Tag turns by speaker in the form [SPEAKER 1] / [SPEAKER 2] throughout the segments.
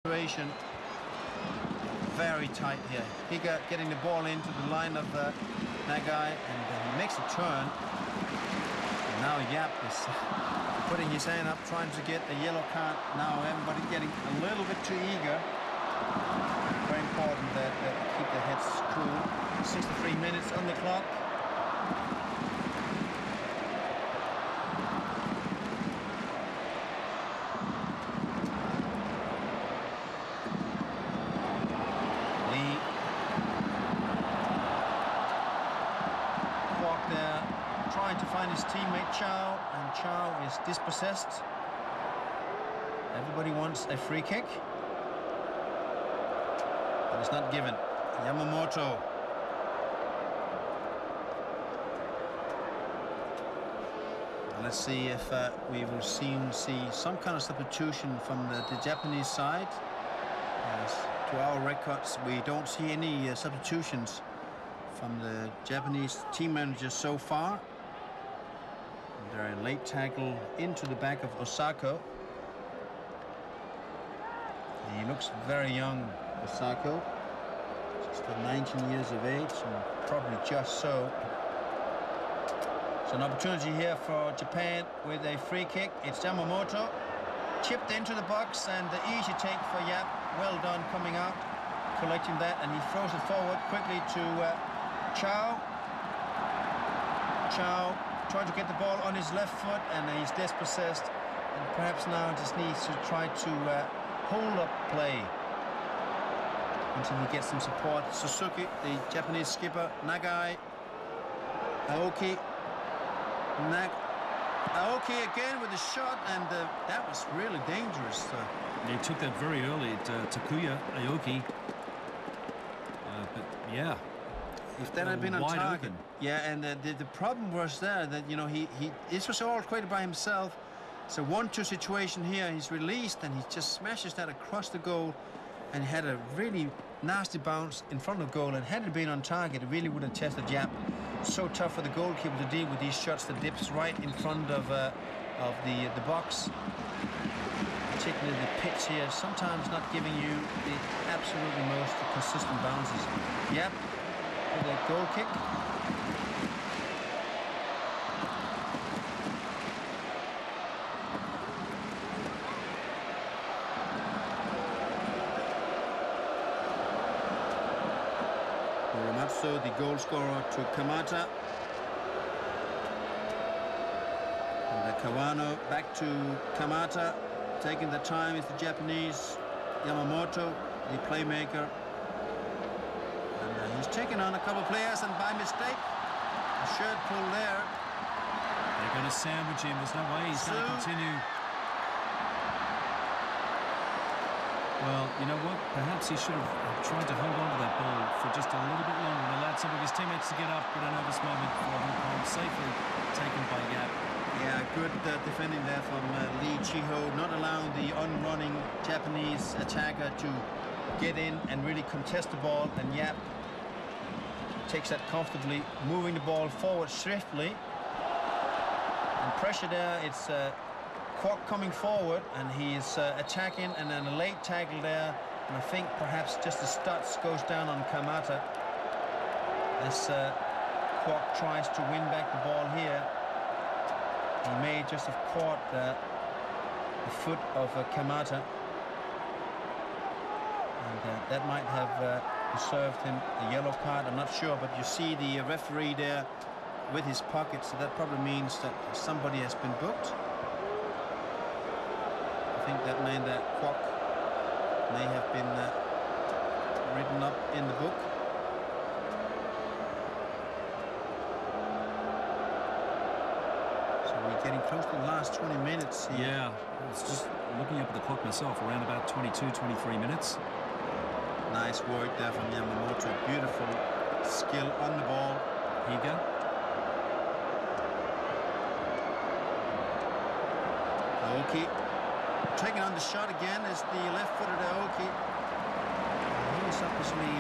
[SPEAKER 1] situation. Very tight here. Higa getting the ball into the line of Nagai, and he makes a turn. And now Yap is putting his hand up, trying to get a yellow card. Now everybody getting a little bit too eager. Very important that keep their heads cool. 63 minutes on the clock. Trying to find his teammate Chow, and Chow is dispossessed. Everybody wants a free kick, but it's not given. Yamamoto. Let's see if we will soon see some kind of substitution from the Japanese side. As to our records, we don't see any substitutions from the Japanese team managers so far. They're a late tackle into the back of Osako. He looks very young, Osako. Just 19 years of age, and probably just so. So an opportunity here for Japan with a free kick. It's Yamamoto. Chipped into the box, and the easy take for Yap. Well done coming out, collecting that, and he throws it forward quickly to Chow. Chow trying to get the ball on his left foot, and he's dispossessed, and perhaps now just needs to try to hold up play until he gets some support. Suzuki, the Japanese skipper, Nagai, Aoki, Aoki again with a shot, and that was really dangerous.
[SPEAKER 2] They took that very early at Takuya Aoki, but yeah.
[SPEAKER 1] If that had been on target, yeah, and the problem was there that, you know, this was all created by himself. It's a 1-2 situation here. He's released, and he just smashes that across the goal, and had a really nasty bounce in front of goal. And had it been on target, it really would have tested Yap. So tough for the goalkeeper to deal with these shots that dips right in front of the box. Particularly the pitch here, sometimes not giving you the absolutely most consistent bounces. Yap. The goal kick. Uematsu, the goal scorer, to Kamata. And Kawano back to Kamata. Taking the time is the Japanese. Yamamoto, the playmaker. He's taken on a couple of players, and by mistake, a shirt pull there.
[SPEAKER 2] They're going to sandwich him. There's no way he's going to continue. Well, you know what? Perhaps he should have tried to hold on to that ball for just a little bit longer and allowed some of his teammates to get up, but a nervous moment for Hong Kong, safely taken by Yap.
[SPEAKER 1] Yeah, good defending there from Lee Chiho, not allowing the on-running Japanese attacker to get in and really contest the ball, and Yap takes that comfortably, moving the ball forward swiftly. And pressure there, it's Kwok coming forward, and he's attacking, and then a late tackle there. And I think perhaps just the studs goes down on Kamata as Kwok tries to win back the ball here. He may just have caught the foot of Kamata. And that might have served him a yellow card. I'm not sure, but you see the referee there with his pocket, so that probably means that somebody has been booked. I think that meant that Kwok may have been written up in the book. So we're getting close to the last 20 minutes here.
[SPEAKER 2] Yeah, it's just looking up at the clock myself, around about 22, 23 minutes.
[SPEAKER 1] Nice work there from Yamamoto. Beautiful skill on the ball.
[SPEAKER 2] Higa.
[SPEAKER 1] Aoki taking on the shot again is the left-footed Aoki. He's obviously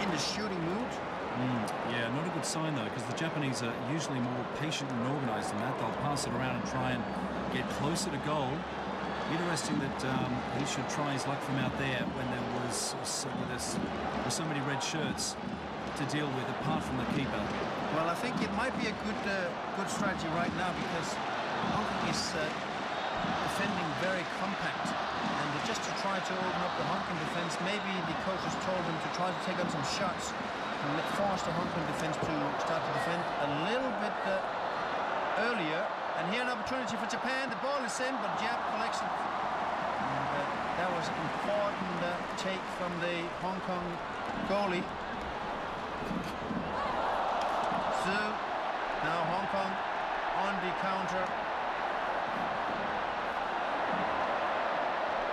[SPEAKER 1] in the shooting mood.
[SPEAKER 2] Yeah, not a good sign though, because the Japanese are usually more patient and organized than that. They'll pass it around and try and get closer to goal. Interesting that he should try his luck from out there when there was so many red shirts to deal with, apart from the keeper.
[SPEAKER 1] Well, I think it might be a good strategy right now, because Hong Kong is defending very compact, and just to try to open up the Hong Kong defense, maybe the coaches told them to try to take on some shots and force the Hong Kong defense to start to defend a little bit earlier. And here an opportunity for Japan. The ball is in, but Jap collects it. And, that was an important take from the Hong Kong goalie. Zhu. Now Hong Kong on the counter.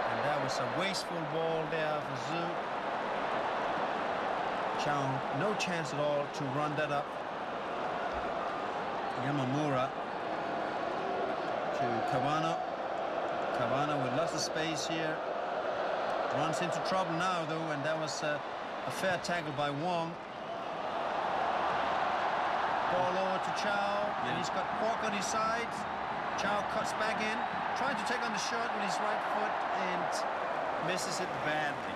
[SPEAKER 1] And that was a wasteful ball there for Zhu. Chow, no chance at all to run that up. Yamamura to Kawano. Kawano with lots of space here. Runs into trouble now, though, and that was a fair tackle by Wong. Ball over to Chow, and he's got Kwok on his side. Chow cuts back in, trying to take on the shot with his right foot, and misses it badly.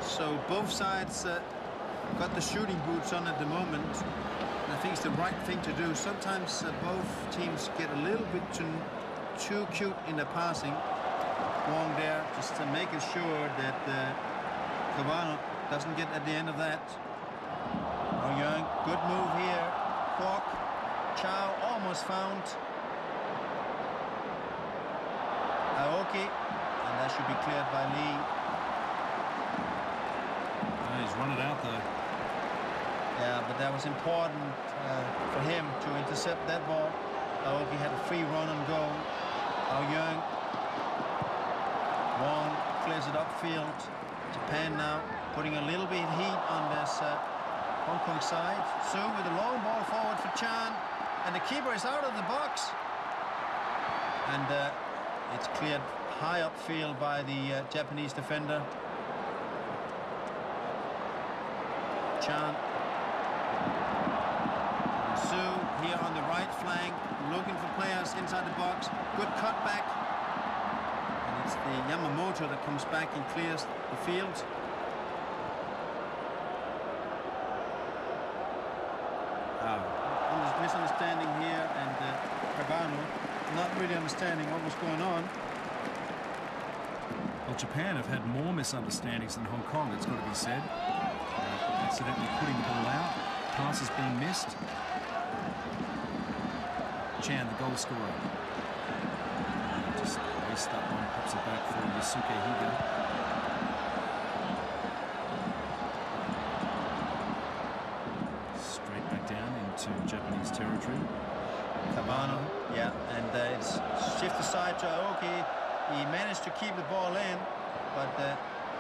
[SPEAKER 1] So both sides got the shooting boots on at the moment. And I think it's the right thing to do. Sometimes both teams get a little bit too cute in the passing. Wong there, just making sure that Kawano doesn't get at the end of that. Oh, Young, good move here. Kwok, Chow almost found. Aoki, and that should be cleared by Lee.
[SPEAKER 2] He's run it out though.
[SPEAKER 1] Yeah, but that was important for him to intercept that ball. Aoki had a free run and goal. Ao Young. Wong clears it upfield. Japan now putting a little bit of heat on this Hong Kong side. Su with a long ball forward for Chan. And the keeper is out of the box. And it's cleared high upfield by the Japanese defender. Chan. Su here on the right flank, looking for players inside the box. Good cutback. And it's the Yamamoto that comes back and clears the field. Misunderstanding here, and Kawano not really understanding what was going on.
[SPEAKER 2] Well, Japan have had more misunderstandings than Hong Kong, it's got to be said. Accidentally putting the ball out, passes being missed. Chan, the goal scorer. Just waste that one, pops it back for Yusuke Higa. Straight back down into Japanese territory.
[SPEAKER 1] Kawano, yeah, and it's shift aside to Aoki. He managed to keep the ball in, but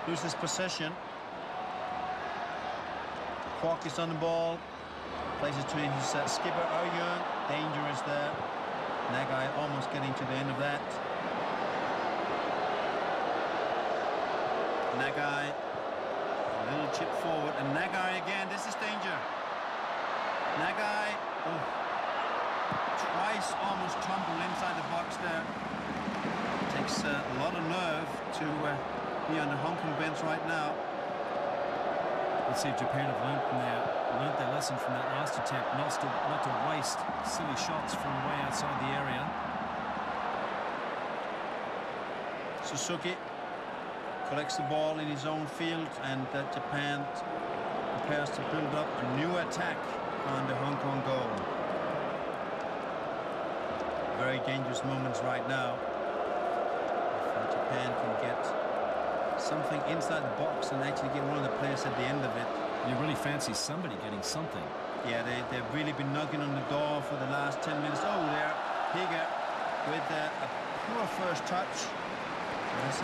[SPEAKER 1] loses possession. Kwok is on the ball, plays it to his skipper, Oh Young. Danger is there. Nagai almost getting to the end of that. Nagai, a little chip forward, and Nagai again. This is danger. Nagai, twice almost tumbled inside the box there. Takes a lot of nerve to be on the Hong Kong bench right now.
[SPEAKER 2] Let's see if Japan have learnt their lesson from that last attempt, not to waste silly shots from way outside the area.
[SPEAKER 1] Suzuki collects the ball in his own field, and Japan prepares to build up a new attack on the Hong Kong goal. Very dangerous moments right now. If Japan can get something inside the box and actually get one of the players at the end of it.
[SPEAKER 2] You really fancy somebody getting something.
[SPEAKER 1] Yeah, they've really been knocking on the door for the last 10 minutes. Oh, there, Higa with a poor first touch. It's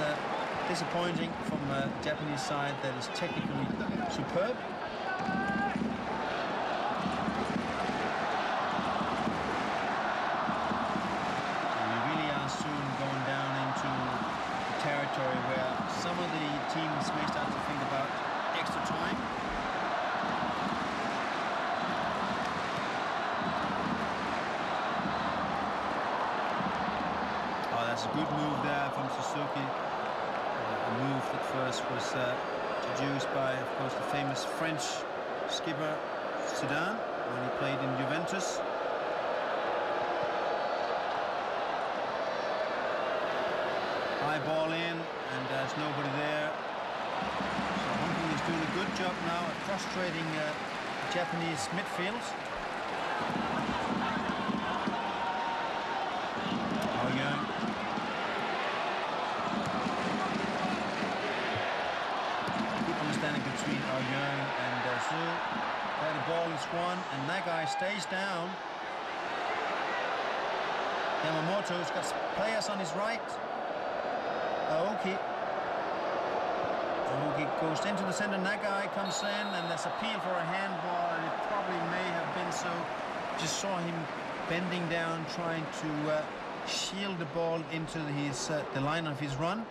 [SPEAKER 1] disappointing from the Japanese side that is technically superb. We really are soon going down good move there from Suzuki. A move that first was introduced by, of course, the famous French skipper Zidane when he played in Juventus. High ball in, and there's nobody there. So Hong Kong is doing a good job now at frustrating Japanese midfield. Good understanding between Aoyang and Zhu. There the ball is won, and Nagai stays down. Yamamoto's got players on his right. Aoki goes into the center. Nagai comes in, and there's appeal for a handball, and it probably may have been so. Just saw him bending down, trying to shield the ball into his the line of his run.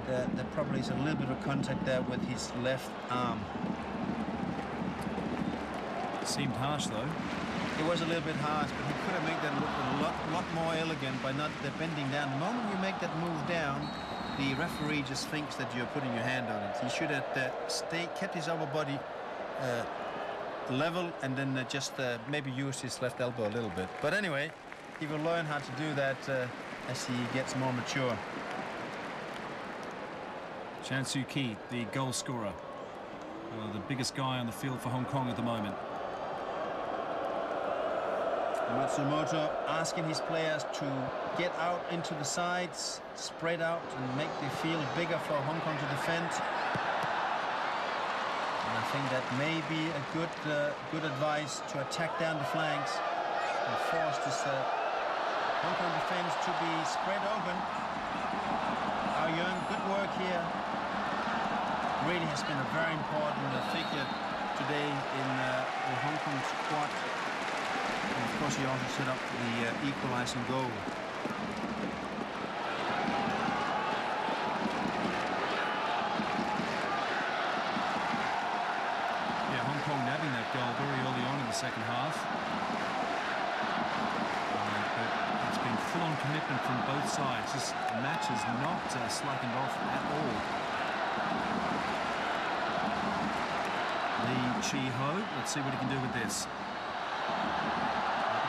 [SPEAKER 1] And there probably is a little bit of contact there with his left arm.
[SPEAKER 2] Seemed harsh, though.
[SPEAKER 1] It was a little bit harsh, but he could have made that look a lot more elegant by not bending down. The moment you make that move down, the referee just thinks that you're putting your hand on it. He should have kept his upper body level, and then just maybe use his left elbow a little bit. But anyway, he will learn how to do that as he gets more mature.
[SPEAKER 2] Chan Soo-ki, the goal scorer, the biggest guy on the field for Hong Kong at the moment.
[SPEAKER 1] Matsumoto asking his players to get out into the sides, spread out, and make the field bigger for Hong Kong to defend. And I think that may be a good advice to attack down the flanks and force this Hong Kong defense to be spread open. Aoyang, good work here. Really has been a very important figure today in the Hong Kong squad. And of course, he also set up the equalizing goal.
[SPEAKER 2] Yeah, Hong Kong nabbing that goal very early on in the second half. But it's been full-on commitment from both sides. This match is not slackened off at all. Lee Chi-ho, let's see what he can do with this.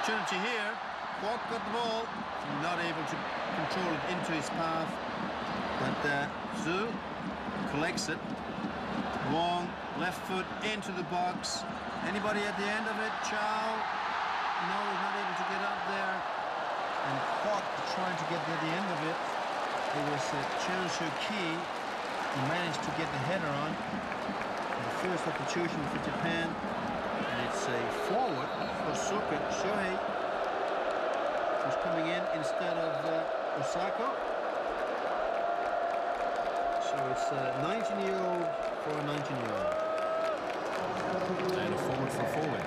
[SPEAKER 1] Opportunity here. Kwok got the ball, not able to control it into his path, but Zhu collects it. Wong, left foot into the box. Anybody at the end of it? Chow? No, he's not able to get up there. And Kwok trying to get to the end of it. It was Chan Soo-ki who managed to get the header on. The first opportunity for Japan. And it's a forward for Shohei, who's coming in instead of Osako. So it's a 19-year-old for a 19-year-old.
[SPEAKER 2] And a forward for a forward.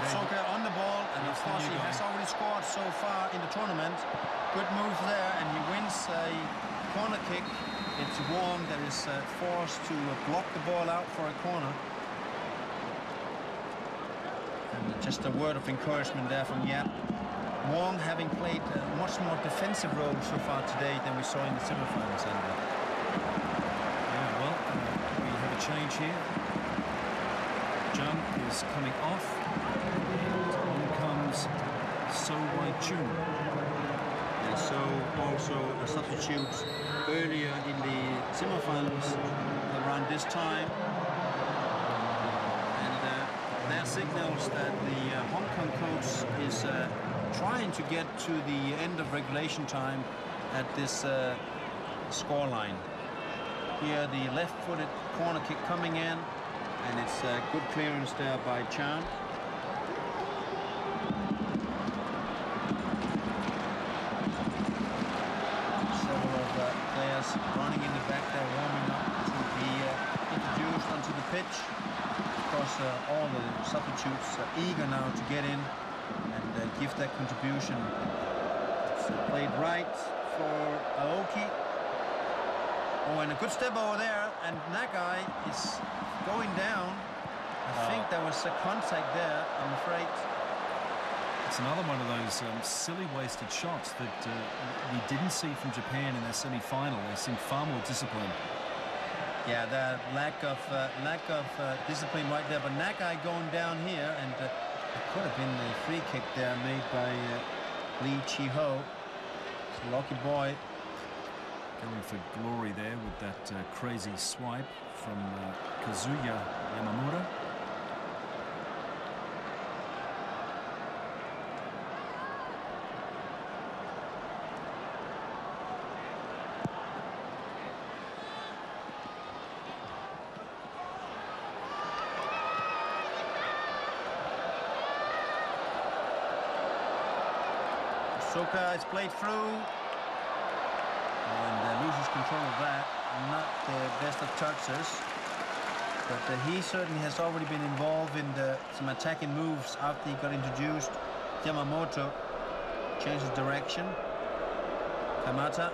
[SPEAKER 1] Soccer on the ball, and of course he has already scored so far in the tournament. Good move there, and he wins a corner kick. It's Wong that is forced to block the ball out for a corner. And just a word of encouragement there from Yap. Wong having played a much more defensive role so far today than we saw in the semi-finals.
[SPEAKER 2] Yeah, well, we have a change here. Jung is coming off, and on comes So Wai-chun.
[SPEAKER 1] And so also a substitute earlier in the semi-finals around this time. And there signals that the Hong Kong coach is trying to get to the end of regulation time at this scoreline. Here the left-footed corner kick coming in. And it's a good clearance there by Chan. Several of players running in the back there, warming up to the pitch. Of course, all the substitutes are eager now to get in and give that contribution. It's played right for Aoki. Oh, and a good step over there, and Nagai is going down. I think there was a contact there, I'm afraid.
[SPEAKER 2] It's another one of those silly wasted shots that we didn't see from Japan in their semi-final. They seemed far more disciplined.
[SPEAKER 1] Yeah, the lack of discipline right there. But Nagai going down here, and it could have been a free kick there made by Lee Chi-ho. It's a lucky boy.
[SPEAKER 2] Going for glory there with that crazy swipe from Kazuya Yamamura.
[SPEAKER 1] Soka is played through and loses control of that. Not the best of touches, but he certainly has already been involved in some attacking moves after he got introduced. Yamamoto changes direction. Kamata,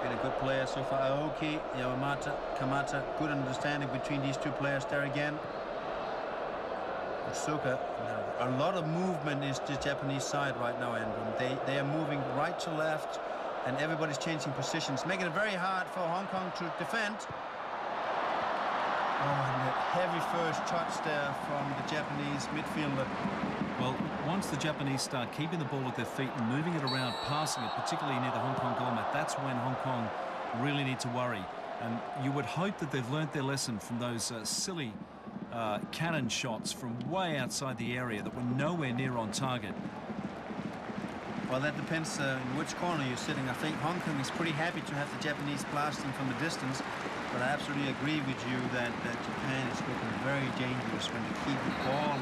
[SPEAKER 1] been a good player so far. Aoki, Yamamata, Kamata, good understanding between these two players there again. Suka, a lot of movement is the Japanese side right now, Andrew. They are moving right to left, and everybody's changing positions, making it very hard for Hong Kong to defend. Oh, and a heavy first touch there from the Japanese midfielder.
[SPEAKER 2] Well, once the Japanese start keeping the ball at their feet and moving it around, passing it, particularly near the Hong Kong goal mat, that's when Hong Kong really need to worry. And you would hope that they've learnt their lesson from those silly cannon shots from way outside the area that were nowhere near on target.
[SPEAKER 1] Well, that depends in which corner you're sitting. I think Hong Kong is pretty happy to have the Japanese blasting from a distance, but I absolutely agree with you that Japan is looking very dangerous when they keep the ball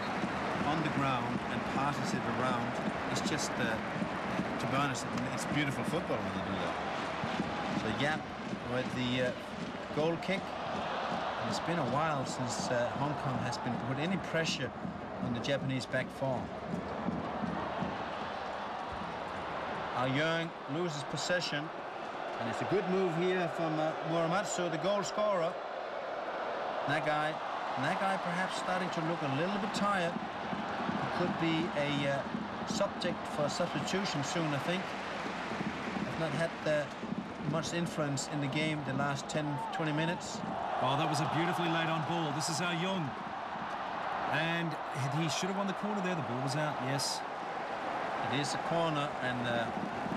[SPEAKER 1] on the ground and passes it around. It's just, to be honest, it's beautiful football when they do that. So Yap with the goal kick. It's been a while since Hong Kong has been put any pressure on the Japanese back four. Young loses possession, and it's a good move here from Muramatsu, the goal scorer. Nagai perhaps starting to look a little bit tired. It could be a subject for substitution soon, I think. I've not had much influence in the game the last 10-20 minutes.
[SPEAKER 2] Oh, that was a beautifully laid on ball. This is Young. And he should have won the corner there. The ball was out, yes.
[SPEAKER 1] It is a corner, and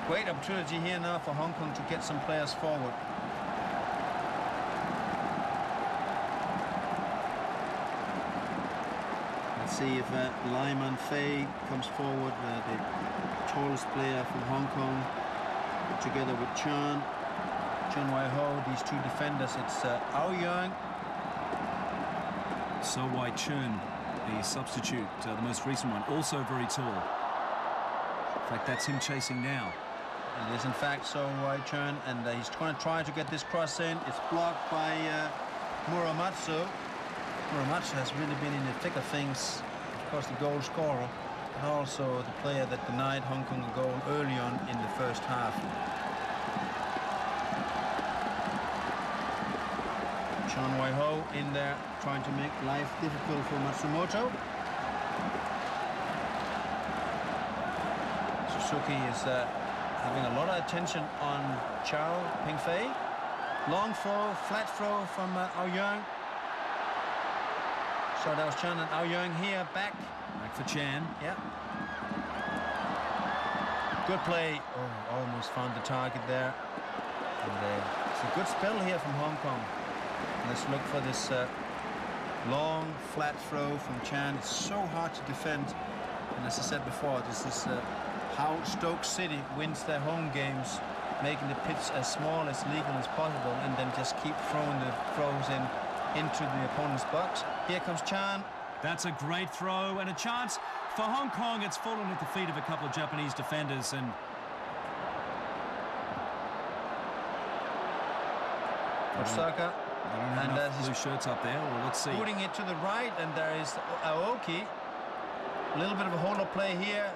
[SPEAKER 1] great opportunity here now for Hong Kong to get some players forward. Let's see if Lyman Fei comes forward, the tallest player from Hong Kong, together with Chan Wai-ho, these two defenders. It's Young.
[SPEAKER 2] So Wai Chun, the substitute, the most recent one, also very tall. In fact, that's him chasing now.
[SPEAKER 1] It is in fact So Wai Chun, and he's going to try to get this cross in. It's blocked by Muramatsu. Muramatsu has really been in the thick of things. Of course, the goal scorer, and also the player that denied Hong Kong a goal early on in the first half. Chan Wai-ho in there, trying to make life difficult for Matsumoto. Suzuki is having a lot of attention on Chao Pingfei. Long throw, flat throw from Young. So that was Chan and Young here, back
[SPEAKER 2] for Chan.
[SPEAKER 1] Yeah. Good play. Oh, almost found the target there. And it's a good spell here from Hong Kong. Let's look for this long, flat throw from Chan. It's so hard to defend. And as I said before, this is how Stoke City wins their home games, making the pitch as small, as legal as possible, and then just keep throwing the throws into the opponent's box. Here comes Chan.
[SPEAKER 2] That's a great throw, and a chance for Hong Kong. It's fallen at the feet of a couple of Japanese defenders, and
[SPEAKER 1] Osaka
[SPEAKER 2] They don't have enough blue shirts up there. Well, let's see.
[SPEAKER 1] Putting it to the right, and there is Aoki. A little bit of a hold-up play here.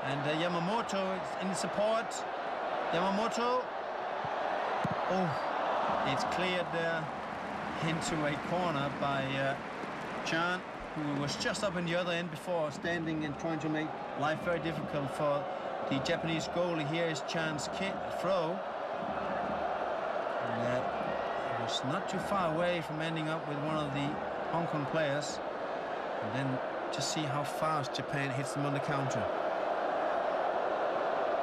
[SPEAKER 1] And Yamamoto is in support. Yamamoto. Oh, it's cleared there into a corner by Chan, who was just up in the other end before, standing and trying to make life very difficult for the Japanese goalie. Here is Chan's kick, throw. And, it was not too far away from ending up with one of the Hong Kong players. And then just see how fast Japan hits them on the counter.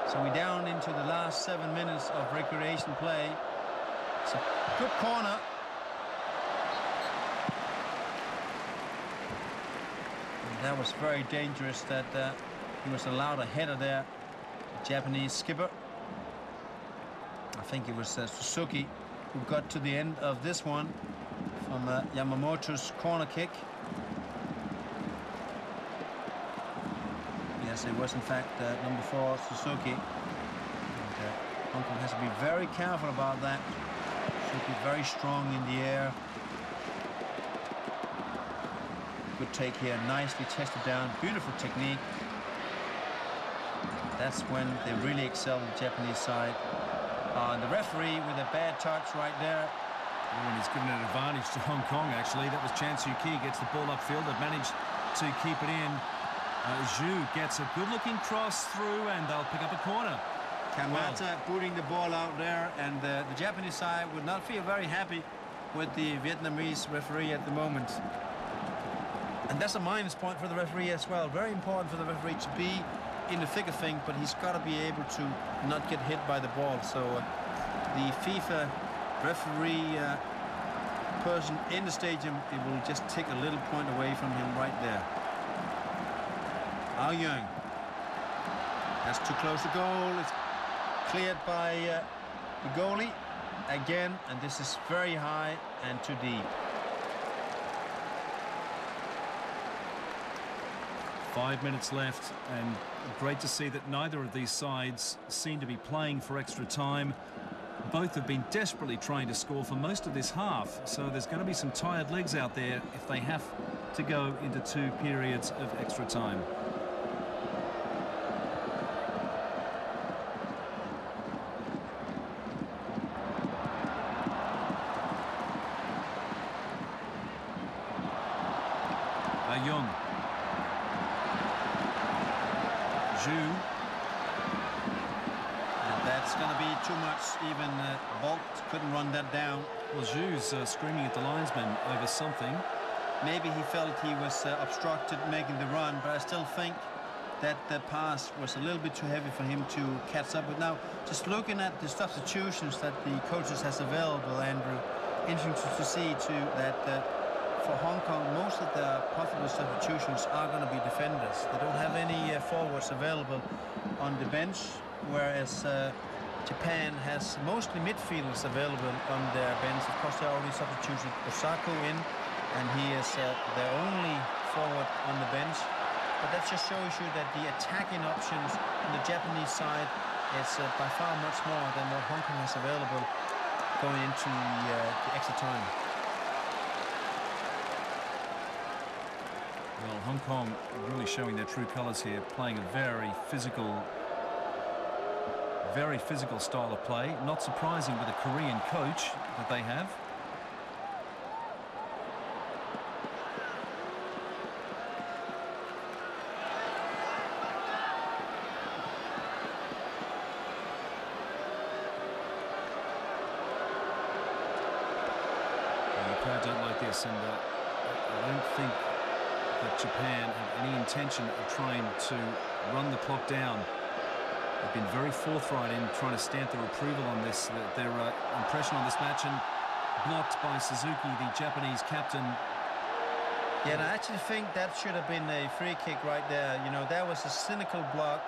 [SPEAKER 1] So we're down into the last 7 minutes of recreation play. It's a good corner. And that was very dangerous that he was allowed a header there. The Japanese skipper. I think it was Suzuki who got to the end of this one from Yamamoto's corner kick. Yes, it was in fact number 4, Suzuki. And, Hong Kong has to be very careful about that. Should be very strong in the air. Good take here, nicely tested down, beautiful technique. That's when they really excel the Japanese side. And the referee with a bad touch right there.
[SPEAKER 2] Oh, and he's given an advantage to Hong Kong, actually. That was Chan Soo-ki, gets the ball upfield. They've managed to keep it in. Zhu gets a good-looking cross through, and they'll pick up a corner.
[SPEAKER 1] Kamata putting the ball out there, and the Japanese side would not feel very happy with the Vietnamese referee at the moment. And that's a minus point for the referee as well. Very important for the referee to be in the thick of things, but he's got to be able to not get hit by the ball. So the FIFA referee person in the stadium, it will just take a little point away from him right there. Ao Young. That's too close to goal. It's cleared by the goalie again, and this is very high and too deep.
[SPEAKER 2] 5 minutes left, and great to see that neither of these sides seem to be playing for extra time. Both have been desperately trying to score for most of this half, so there's going to be some tired legs out there if they have to go into 2 periods of extra time. Young. Zhu.
[SPEAKER 1] And that's going to be too much. Even Bolt couldn't run that down.
[SPEAKER 2] Well, Zhu's screaming at the linesman over something.
[SPEAKER 1] Maybe he felt he was obstructed making the run, but I still think that the pass was a little bit too heavy for him to catch up with. Now, just looking at the substitutions that the coaches has available, Andrew, interesting to see too that for Hong Kong, most of the possible substitutions are going to be defenders. They don't have any forwards available on the bench, whereas Japan has mostly midfielders available on their bench. Of course, they already substituted Osako in, and he is their only forward on the bench. But that just shows you that the attacking options on the Japanese side is by far much more than what Hong Kong has available going into the extra time.
[SPEAKER 2] Well, Hong Kong really showing their true colours here, playing a very physical style of play. Not surprising with a Korean coach that they have. The crowd don't like this, and I don't think that Japan have any intention of trying to run the clock down. They've been very forthright in trying to stamp their approval on this, their impression on this match, and blocked by Suzuki, the Japanese captain.
[SPEAKER 1] Yeah, and I actually think that should have been a free kick right there. You know, that was a cynical block.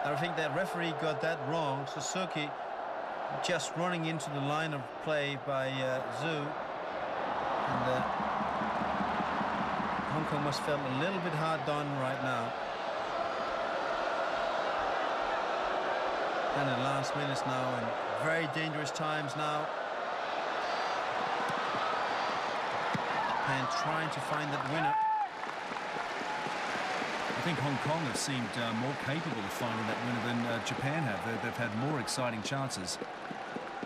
[SPEAKER 1] I think that referee got that wrong. Suzuki just running into the line of play by Zhu. And Hong Kong must feel a little bit hard done right now. And the last minutes now, and very dangerous times now. Japan trying to find that winner.
[SPEAKER 2] I think Hong Kong have seemed more capable of finding that winner than Japan have. They've had more exciting chances.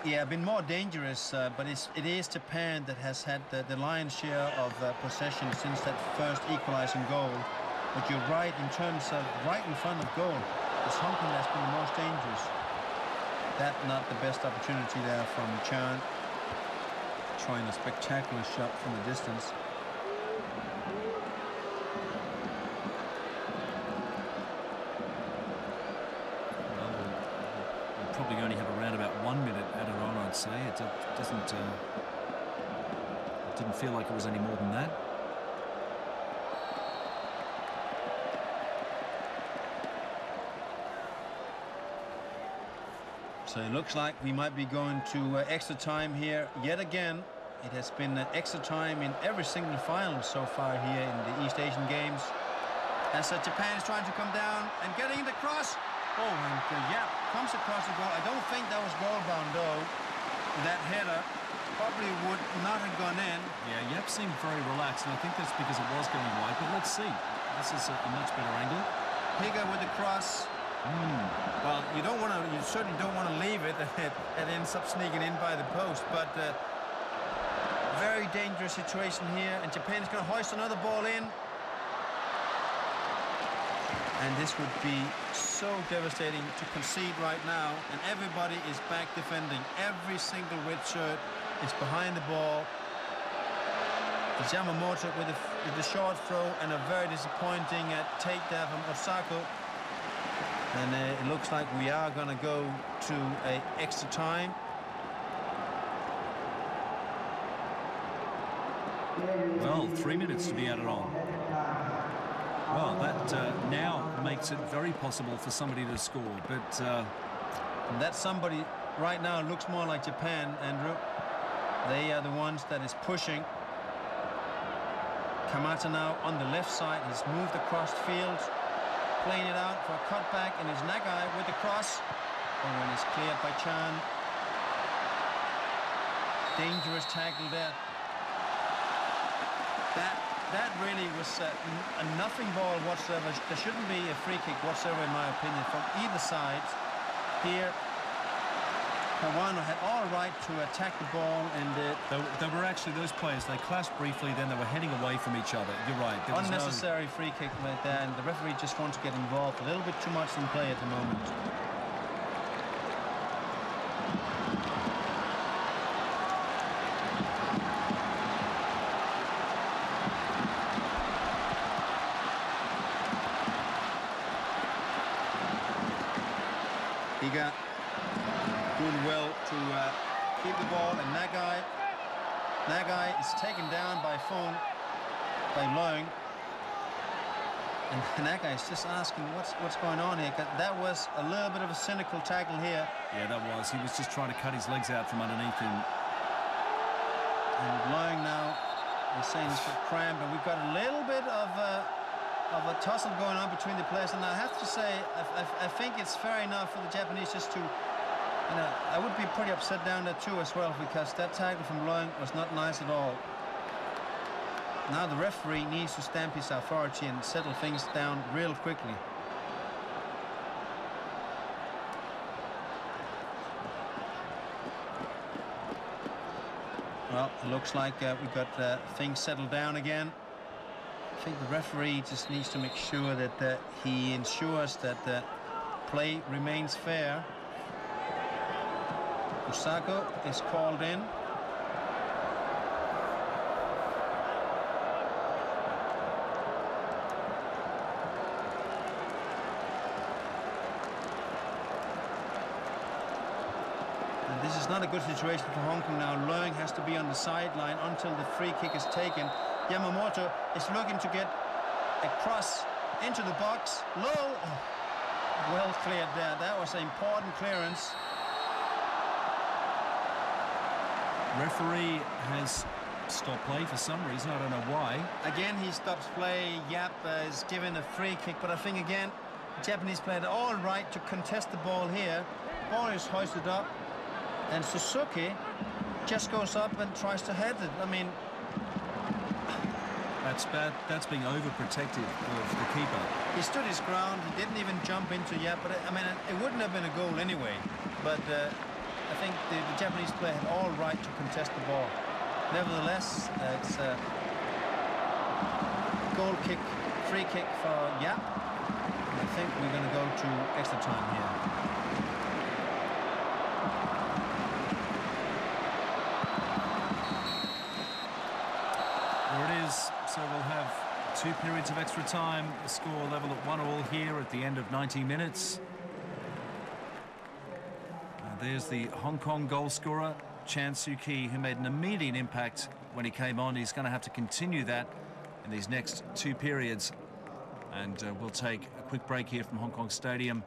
[SPEAKER 1] Yeah, been more dangerous, but it is Japan that has had the lion's share of possession since that first equalizing goal. But you're right, in terms of right in front of goal, it's Hong Kong that's been the most dangerous. That not the best opportunity there from Chan. Trying a spectacular shot from the distance.
[SPEAKER 2] Probably only have around about 1 minute added on, I'd say. It doesn't. It didn't feel like it was any more than that.
[SPEAKER 1] So it looks like we might be going to extra time here yet again. It has been extra time in every single final so far here in the East Asian Games. As Japan is trying to come down and getting the cross. Oh, and yeah, comes across the goal. I don't think that was goal-bound, though. That header probably would not have gone in.
[SPEAKER 2] Yeah, Yap seemed very relaxed, and I think that's because it was going wide. But let's see. This is a much better angle.
[SPEAKER 1] Higa with the cross. Well, you certainly don't want to leave it. It ends up sneaking in by the post. But very dangerous situation here, and Japan is going to hoist another ball in. And this would be so devastating to concede right now. And everybody is back defending. Every single red shirt is behind the ball. It's Yamamoto with the short throw and a very disappointing take there from Osako. And it looks like we are going to go to an extra time.
[SPEAKER 2] Well, 3 minutes to be added on. Well, that now makes it very possible for somebody to score, but
[SPEAKER 1] and that somebody right now looks more like Japan, Andrew. They are the ones that is pushing. Kamata now on the left side. He's moved across the field, playing it out for a cutback, and it's Nagai with the cross. Oh, and it's cleared by Chan. Dangerous tackle there. That really was a nothing ball whatsoever. There shouldn't be a free kick whatsoever, in my opinion, from either side. Here, Kawano had all right to attack the ball, and
[SPEAKER 2] they were actually, those players, they clashed briefly, then they were heading away from each other. You're right. There was
[SPEAKER 1] unnecessary free kick right there, and the referee just wants to get involved. A little bit too much in play at the moment. Higa doing well to keep the ball, and Nagai is taken down by Leung, and Nagai is just asking what's going on here. That was a little bit of a cynical tackle here.
[SPEAKER 2] Yeah, that was. He was just trying to cut his legs out from underneath him.
[SPEAKER 1] And Leung now is saying he's got cramp, and we've got a little bit of a tussle going on between the players, and I have to say I think it's fair enough for the Japanese just to, I would be pretty upset down there too as well, because that tackle from Leung was not nice at all. Now the referee needs to stamp his authority and settle things down real quickly. Well, it looks like we've got things settled down again. I think the referee just needs to make sure that he ensures that the play remains fair. Osako is called in. And this is not a good situation for Hong Kong now. Leung has to be on the sideline until the free kick is taken. Yamamoto is looking to get a cross into the box. Low. Oh, well cleared there. That was an important clearance.
[SPEAKER 2] Referee has stopped play for some reason. I don't know why.
[SPEAKER 1] Again, he stops play. Yap is given a free kick, but I think again, the Japanese played all right to contest the ball here. Ball is hoisted up, and Suzuki just goes up and tries to head it. I mean,
[SPEAKER 2] That's being overprotective of the keeper.
[SPEAKER 1] He stood his ground. He didn't even jump into Yap. But I mean, it wouldn't have been a goal anyway. But I think the Japanese player had all right to contest the ball. Nevertheless, it's a goal kick, free kick for Yap. I think we're going to go to extra time here.
[SPEAKER 2] There it is. So we'll have 2 periods of extra time. The score level at 1-1 here at the end of 90 minutes. There's the Hong Kong goal scorer, Chan Soo-ki, who made an immediate impact when he came on. He's going to have to continue that in these next 2 periods. And we'll take a quick break here from Hong Kong Stadium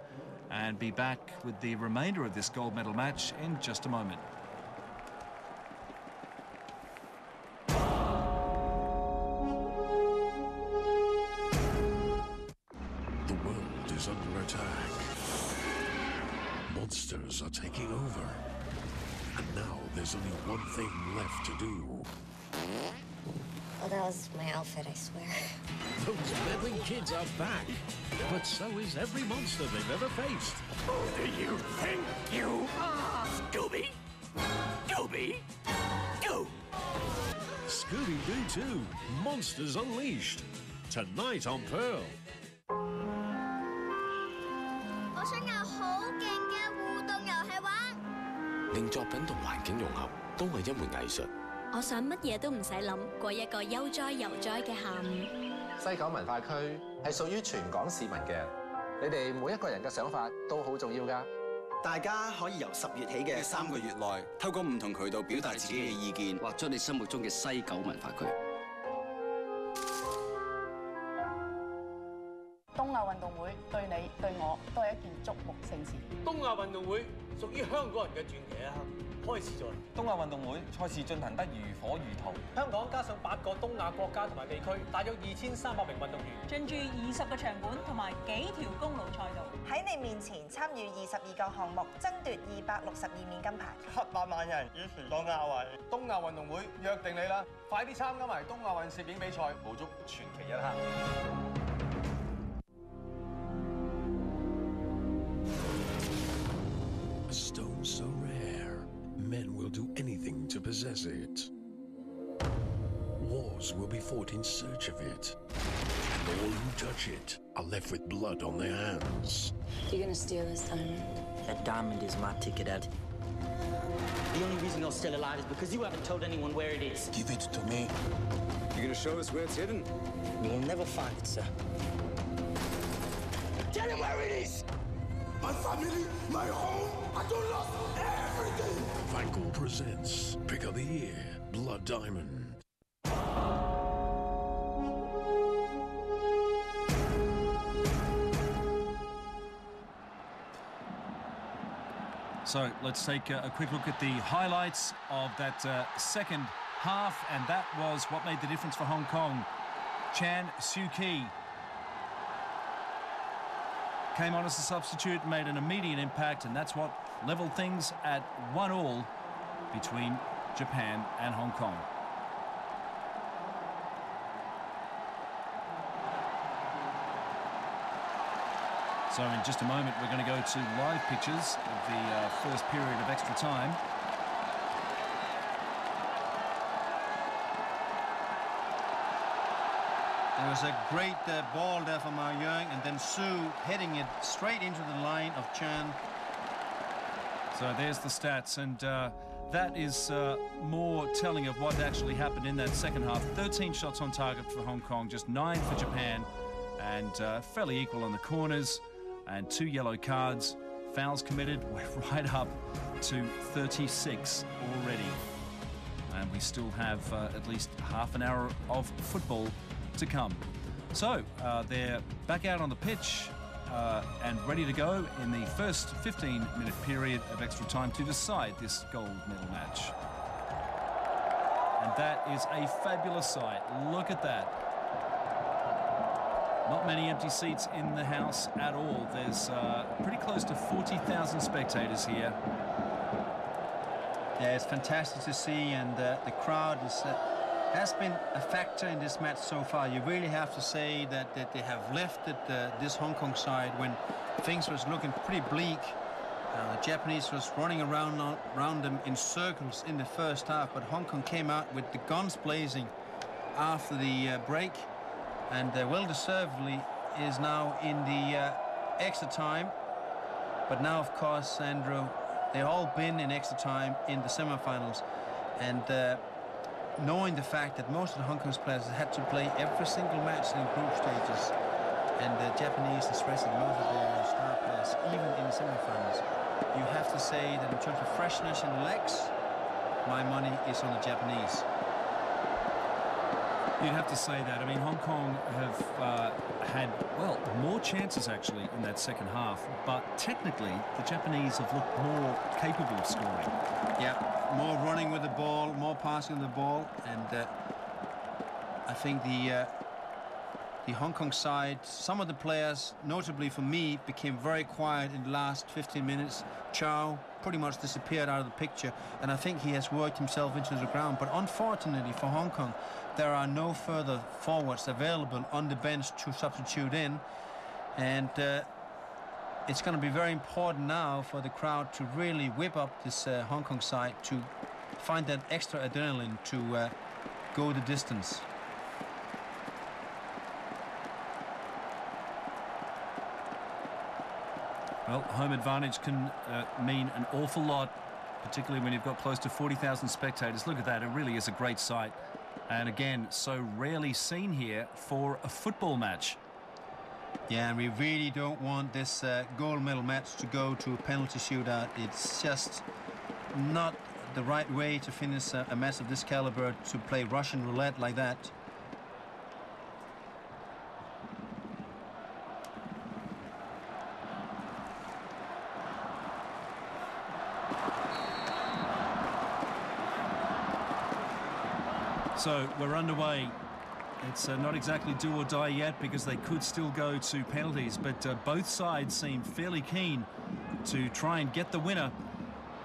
[SPEAKER 2] and be back with the remainder of this gold medal match in just a moment.
[SPEAKER 3] The world is under attack. Monsters are taking over. And now there's only one thing left to do.
[SPEAKER 4] Well, that was my outfit, I swear.
[SPEAKER 3] Those meddling kids are back. But so is every monster they've ever faced.
[SPEAKER 5] Who do you think you are? Scooby? Scooby? Doo!
[SPEAKER 3] Scooby-Doo 2, Monsters Unleashed. Tonight on Pearl.
[SPEAKER 4] 我想有好勁嘅互動遊戲玩。
[SPEAKER 6] 令作品同環境融合，都係一門藝術。
[SPEAKER 7] 我想乜嘢都唔使諗，過一個悠哉悠哉嘅下午。
[SPEAKER 8] 西九文化區係屬於全港市民嘅，你哋每一個人嘅想法都好重要㗎。
[SPEAKER 9] 大家可以由10月起嘅3個月內，透過唔同渠道表達自己嘅意見，畫出你心目中嘅西九文化區。
[SPEAKER 10] 東亞運動會對你對我都係一件矚目盛事。
[SPEAKER 11] 東亞運動會屬於香港人嘅傳奇一刻開始咗啦。東亞運動會賽事進行得如火如荼，香港加上8個東亞國家同埋地區，大約2300名運動員，
[SPEAKER 10] 進駐20個場館同埋幾條公路賽道，
[SPEAKER 12] 喺你面前參與22個項目，爭奪262面金牌。
[SPEAKER 11] 700萬人以時當亞運，東亞運動會約定你啦，快啲參加埋東亞運攝影比賽，捕捉傳奇一刻。
[SPEAKER 3] A stone so rare, men will do anything to possess it. Wars will be fought in search of it. And all who touch it are left with blood on their hands.
[SPEAKER 7] You're gonna steal this diamond?
[SPEAKER 13] That diamond is my ticket out.
[SPEAKER 14] The only reason you're still alive is because you haven't told anyone where it is.
[SPEAKER 9] Give it to me. You're gonna show us where it's hidden?
[SPEAKER 13] You will never find it, sir.
[SPEAKER 5] Tell him where it is! My family, my home, I don't lost everything!
[SPEAKER 3] Vankel presents Pick of the Year, Blood Diamond.
[SPEAKER 2] So let's take a quick look at the highlights of that second half, and that was what made the difference for Hong Kong. Chan Soo-ki came on as a substitute, made an immediate impact, and that's what levelled things at 1-1 between Japan and Hong Kong. So in just a moment, we're going to go to live pictures of the first period of extra time.
[SPEAKER 1] There was a great ball there from Ma Young, and then Su heading it straight into the line of Chan.
[SPEAKER 2] So there's the stats, and that is more telling of what actually happened in that second half. 13 shots on target for Hong Kong, just 9 for Japan, and fairly equal on the corners, and 2 yellow cards. Fouls committed, we're right up to 36 already. And we still have at least half an hour of football to come. So they're back out on the pitch and ready to go in the first 15-minute period of extra time to decide this gold medal match. And that is a fabulous sight. Look at that. Not many empty seats in the house at all. There's pretty close to 40,000 spectators here.
[SPEAKER 1] Yeah, it's fantastic to see, and the crowd is has been a factor in this match so far. You really have to say that they have lifted this Hong Kong side when things was looking pretty bleak. The Japanese was running around them in circles in the first half, but Hong Kong came out with the guns blazing after the break, and well-deservedly is now in the extra time. But now, of course, Andrew, they've all been in extra time in the semi-finals, and knowing the fact that most of the Hong Kong's players had to play every single match in group stages, and the Japanese has rested most of their star players, even in the semi-finals, you have to say that in terms of freshness in the legs, my money is on the Japanese.
[SPEAKER 2] You'd have to say that. I mean, Hong Kong have had, well, more chances actually in that second half, but technically the Japanese have looked more capable of scoring.
[SPEAKER 1] Yeah, more running with the ball, more passing of the ball, and I think the Hong Kong side, some of the players, notably for me, became very quiet in the last 15 minutes. Chow pretty much disappeared out of the picture, and I think he has worked himself into the ground. But unfortunately for Hong Kong, there are no further forwards available on the bench to substitute in, and it's going to be very important now for the crowd to really whip up this Hong Kong side to find that extra adrenaline to go the distance.
[SPEAKER 2] Well, home advantage can mean an awful lot, particularly when you've got close to 40,000 spectators. Look at that, it really is a great sight. And again, so rarely seen here for a football match.
[SPEAKER 1] Yeah, and we really don't want this gold medal match to go to a penalty shootout. It's just not the right way to finish a match of this caliber, to play Russian roulette like that.
[SPEAKER 2] So we're underway. It's not exactly do or die yet, because they could still go to penalties, but both sides seem fairly keen to try and get the winner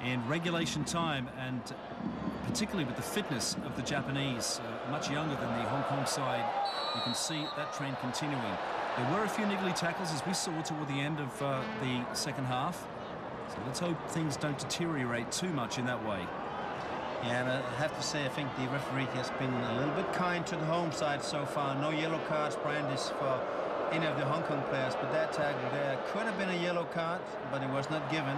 [SPEAKER 2] in regulation time, and particularly with the fitness of the Japanese, much younger than the Hong Kong side. You can see that trend continuing. There were a few niggly tackles, as we saw toward the end of the second half, so let's hope things don't deteriorate too much in that way.
[SPEAKER 1] Yeah, and I have to say, I think the referee has been a little bit kind to the home side so far. No yellow cards brandished for any of the Hong Kong players, but that tackle there could have been a yellow card, but it was not given.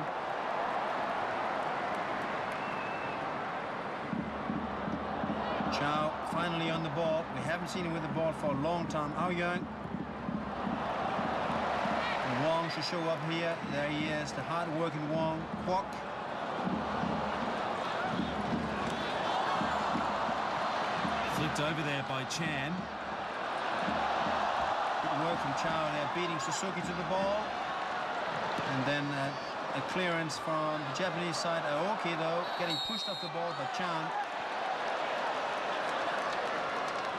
[SPEAKER 1] Chow finally on the ball. We haven't seen him with the ball for a long time. Ao Young. And Wong should show up here. There he is, the hard-working Wong. Kwok.
[SPEAKER 2] Flipped over there by Chan.
[SPEAKER 1] Good work from Chow there, beating Suzuki to the ball. And then a clearance from the Japanese side. Aoki, though, getting pushed off the ball by Chan.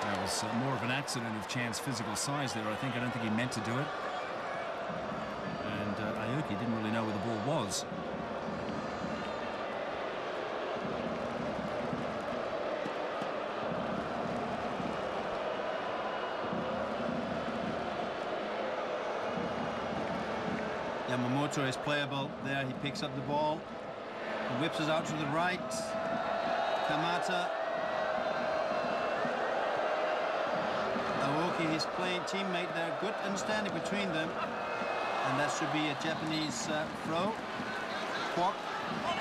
[SPEAKER 2] That was more of an accident of Chan's physical size there, I think. I don't think he meant to do it. And Aoki didn't really know where the ball was.
[SPEAKER 1] Yamamoto is playable there. He picks up the ball and whips us out to the right. Kamata. Aoki, his playing teammate there. Good understanding between them. And that should be a Japanese throw. Kwok,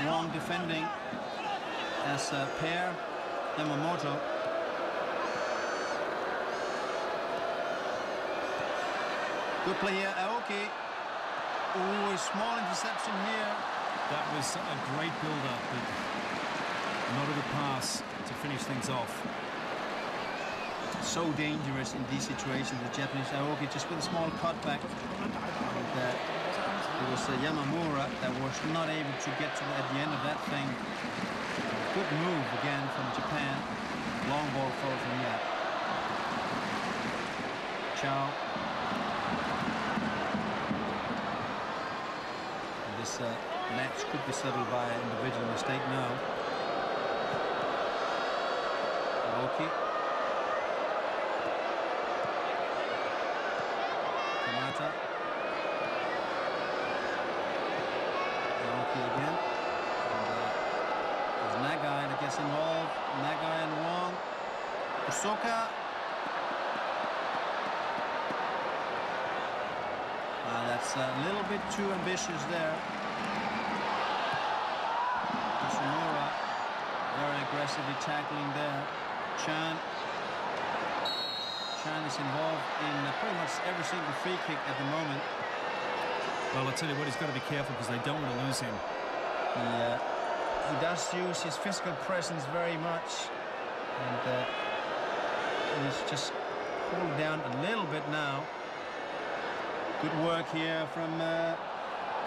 [SPEAKER 1] Wong defending as a pair. Yamamoto. Good play here, Aoki. Oh, a small interception here.
[SPEAKER 2] That was a great build-up, but not a good pass to finish things off.
[SPEAKER 1] So dangerous in these situations, the Japanese. Aoki just with a small cutback. And it was Yamamura that was not able to get to at the end of that thing. Good move again from Japan. Long ball forward from Yap. Chow. This match could be settled by individual mistake now. Aoki. involved. Nagai and Wong. Usoka. That's a little bit too ambitious there. Sumura very aggressively tackling there. Chan is involved in pretty much every single free kick at the moment.
[SPEAKER 2] Well, I'll tell you what, he's got to be careful because they don't want to lose him.
[SPEAKER 1] He does use his physical presence very much, and he's just pulled down a little bit now. Good work here from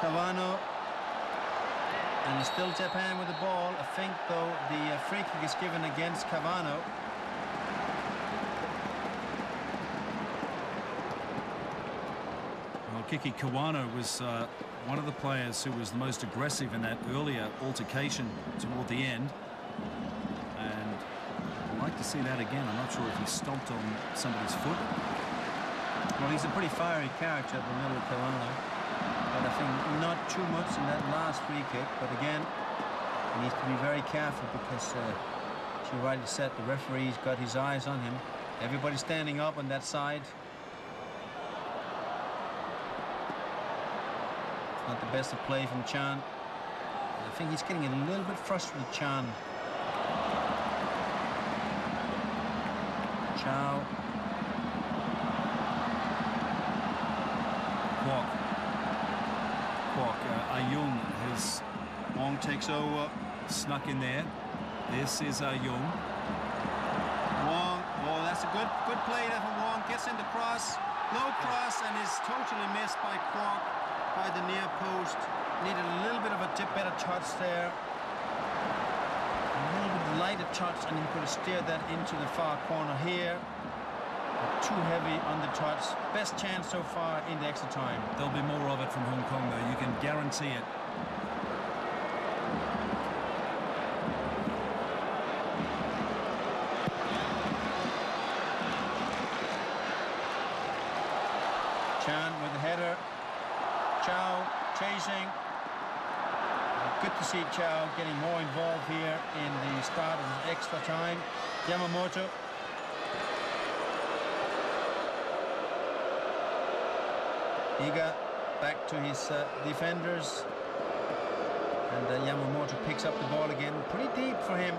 [SPEAKER 1] Cavano. And it's still Japan with the ball. I think, though, the free kick is given against Cavano.
[SPEAKER 2] Well, Kiki Kawano was one of the players who was the most aggressive in that earlier altercation toward the end. And I'd like to see that again. I'm not sure if he stomped on somebody's foot.
[SPEAKER 1] Well, he's a pretty fiery character at the middle of Cavano. But I think not too much in that last free kick. But again, he needs to be very careful because, as you rightly said, the referee's got his eyes on him. Everybody's standing up on that side. It's not the best of play from Chan. I think he's getting a little bit frustrated, Chan. Chow.
[SPEAKER 2] Ayung has
[SPEAKER 1] Wong takes over,
[SPEAKER 2] snuck in there. This is Ayung.
[SPEAKER 1] Wong, oh, that's a good play there from Wong. Gets in the cross, low cross, and is totally missed by Kwok by the near post. Needed a little bit of a better touch there. A little bit lighter touch, and he could have steered that into the far corner here. Too heavy on the touch. Best chance so far in the extra time.
[SPEAKER 2] There'll be more of it from Hong Kong, though. You can guarantee it.
[SPEAKER 1] Chan with the header. Chow chasing. Good to see Chow getting more involved here in the start of the extra time. Yamamoto. Iga back to his defenders, and Yamamoto picks up the ball again. Pretty deep for him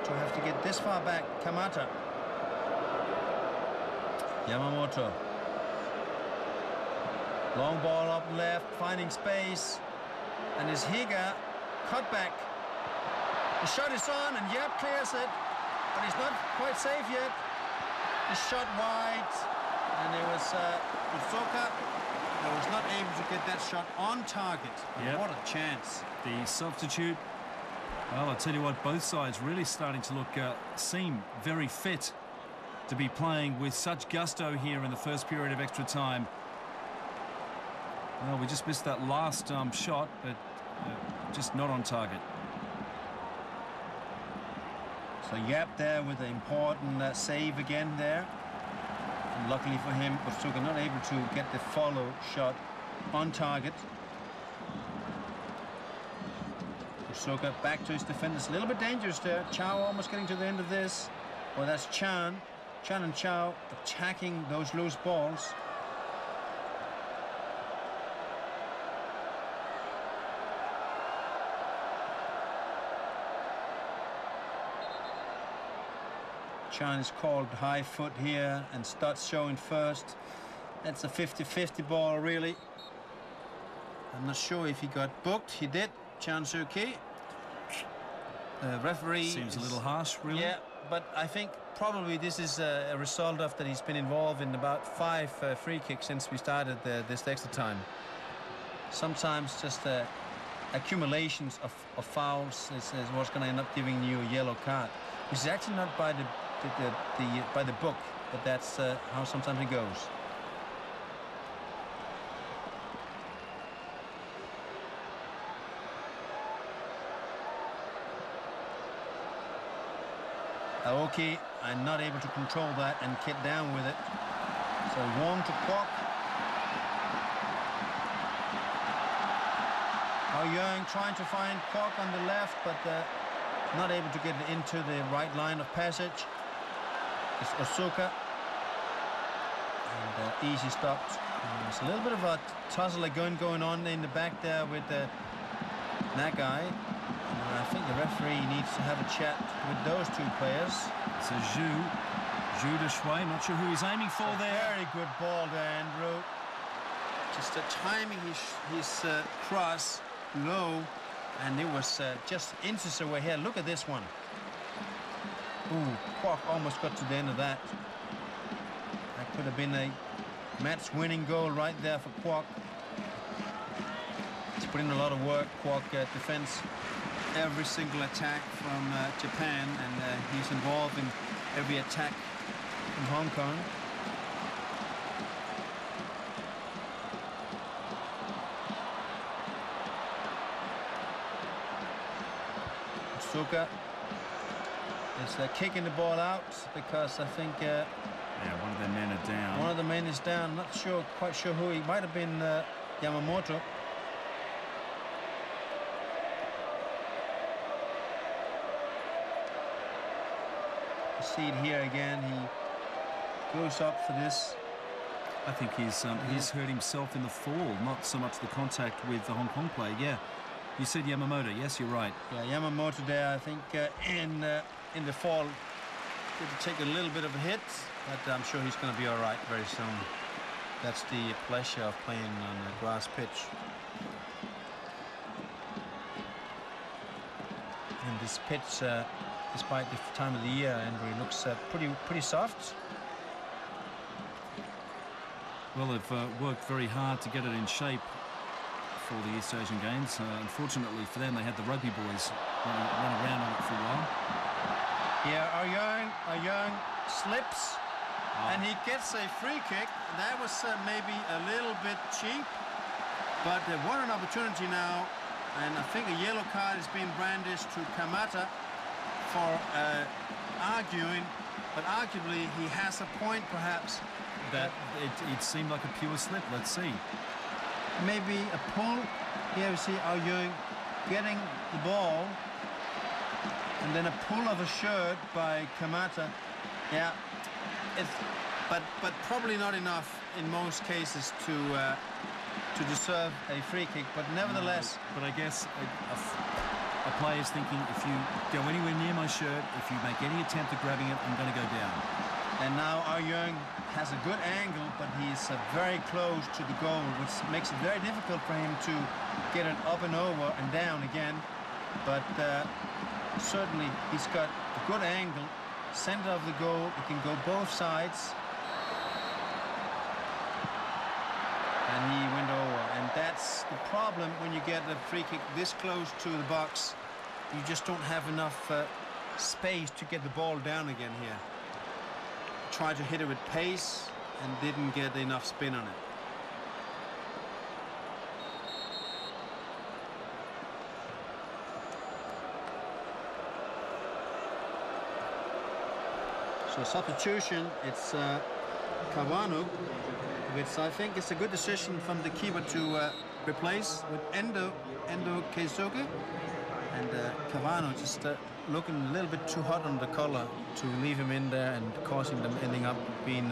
[SPEAKER 1] to have to get this far back. Kamata. Yamamoto. Long ball up left, finding space, and is Higa cut back. The shot is on, and Yap clears it, but he's not quite safe yet. The shot wide, and it was Usoka. I was not able to get that shot on target. Yep. What a chance.
[SPEAKER 2] The substitute. Well, I'll tell you what, both sides really starting to look, seem very fit to be playing with such gusto here in the first period of extra time. Well, we just missed that last shot, but just not on target.
[SPEAKER 1] So Yap there with an important save again there. And luckily for him, Usoka not able to get the follow shot on target. Usoka back to his defenders. A little bit dangerous there. Chow almost getting to the end of this. Well, that's Chan. Chan and Chow attacking those loose balls. Chan is called high foot here, and Stutz showing first. That's a 50-50 ball, really. I'm not sure if he got booked. He did. Chan Soo-ki. The referee
[SPEAKER 2] seems a little harsh, really.
[SPEAKER 1] Yeah, but I think probably this is a result of that he's been involved in about 5 free kicks since we started this extra time. Sometimes just accumulations of fouls is what's going to end up giving you a yellow card, which is actually not by the book, but that's how sometimes it goes. Aoki, I'm not able to control that and get down with it. So Wong to Kwok. Young trying to find Kwok on the left, but not able to get it into the right line of passage. It's Osuka. And easy stopped. There's a little bit of a tussle again going on in the back there with Nagai. And I think the referee needs to have a chat with those two players.
[SPEAKER 2] So Zhu to Shui, not sure who he's aiming for there.
[SPEAKER 1] Very good ball there, Andrew. Just timing his cross low, and it was just inches away here. Look at this one. Ooh, Kwok almost got to the end of that. That could have been a match-winning goal right there for Kwok. He's put in a lot of work. Kwok defends every single attack from Japan, and he's involved in every attack from Hong Kong. Suka is kicking the ball out because I think
[SPEAKER 2] yeah, one of their men are down.
[SPEAKER 1] One of the men is down. Not quite sure who. He might have been Yamamoto. See it here again. He goes up for this.
[SPEAKER 2] I think he's hurt himself in the fall, not so much the contact with the Hong Kong player. Yeah. You said Yamamoto. Yes, you're right.
[SPEAKER 1] Yeah, Yamamoto there, I think, in the fall, did take a little bit of a hit, but I'm sure he's going to be all right very soon. That's the pleasure of playing on a grass pitch. And this pitch, despite the time of the year, Andrew, looks pretty soft.
[SPEAKER 2] Well, they've worked very hard to get it in shape for the East Asian Games. Unfortunately for them, they had the rugby boys run around on it for a while.
[SPEAKER 1] Yeah, Our Young slips, and he gets a free kick. That was maybe a little bit cheap, but what an opportunity now. And I think a yellow card is being brandished to Kamata for arguing, but arguably he has a point, perhaps.
[SPEAKER 2] That it seemed like a pure slip. Let's see.
[SPEAKER 1] Maybe a pull. Here we see Ao Yeung getting the ball, and then a pull of a shirt by Kamata. Yeah, but probably not enough in most cases to deserve a free kick. But nevertheless,
[SPEAKER 2] but I guess a player's thinking, if you go anywhere near my shirt, if you make any attempt at grabbing it, I'm going to go down.
[SPEAKER 1] And now Ao Yeung has a good angle, but he's very close to the goal, which makes it very difficult for him to get it up and over and down again. But certainly he's got a good angle, center of the goal. He can go both sides. And he went over. And that's the problem when you get a free kick this close to the box. You just don't have enough space to get the ball down again here. Tried to hit it with pace and didn't get enough spin on it. So substitution, it's Kawano, which I think is a good decision from the keeper to replace with Endo Keisuke. And Kawano just looking a little bit too hot on the collar to leave him in there and causing them ending up being,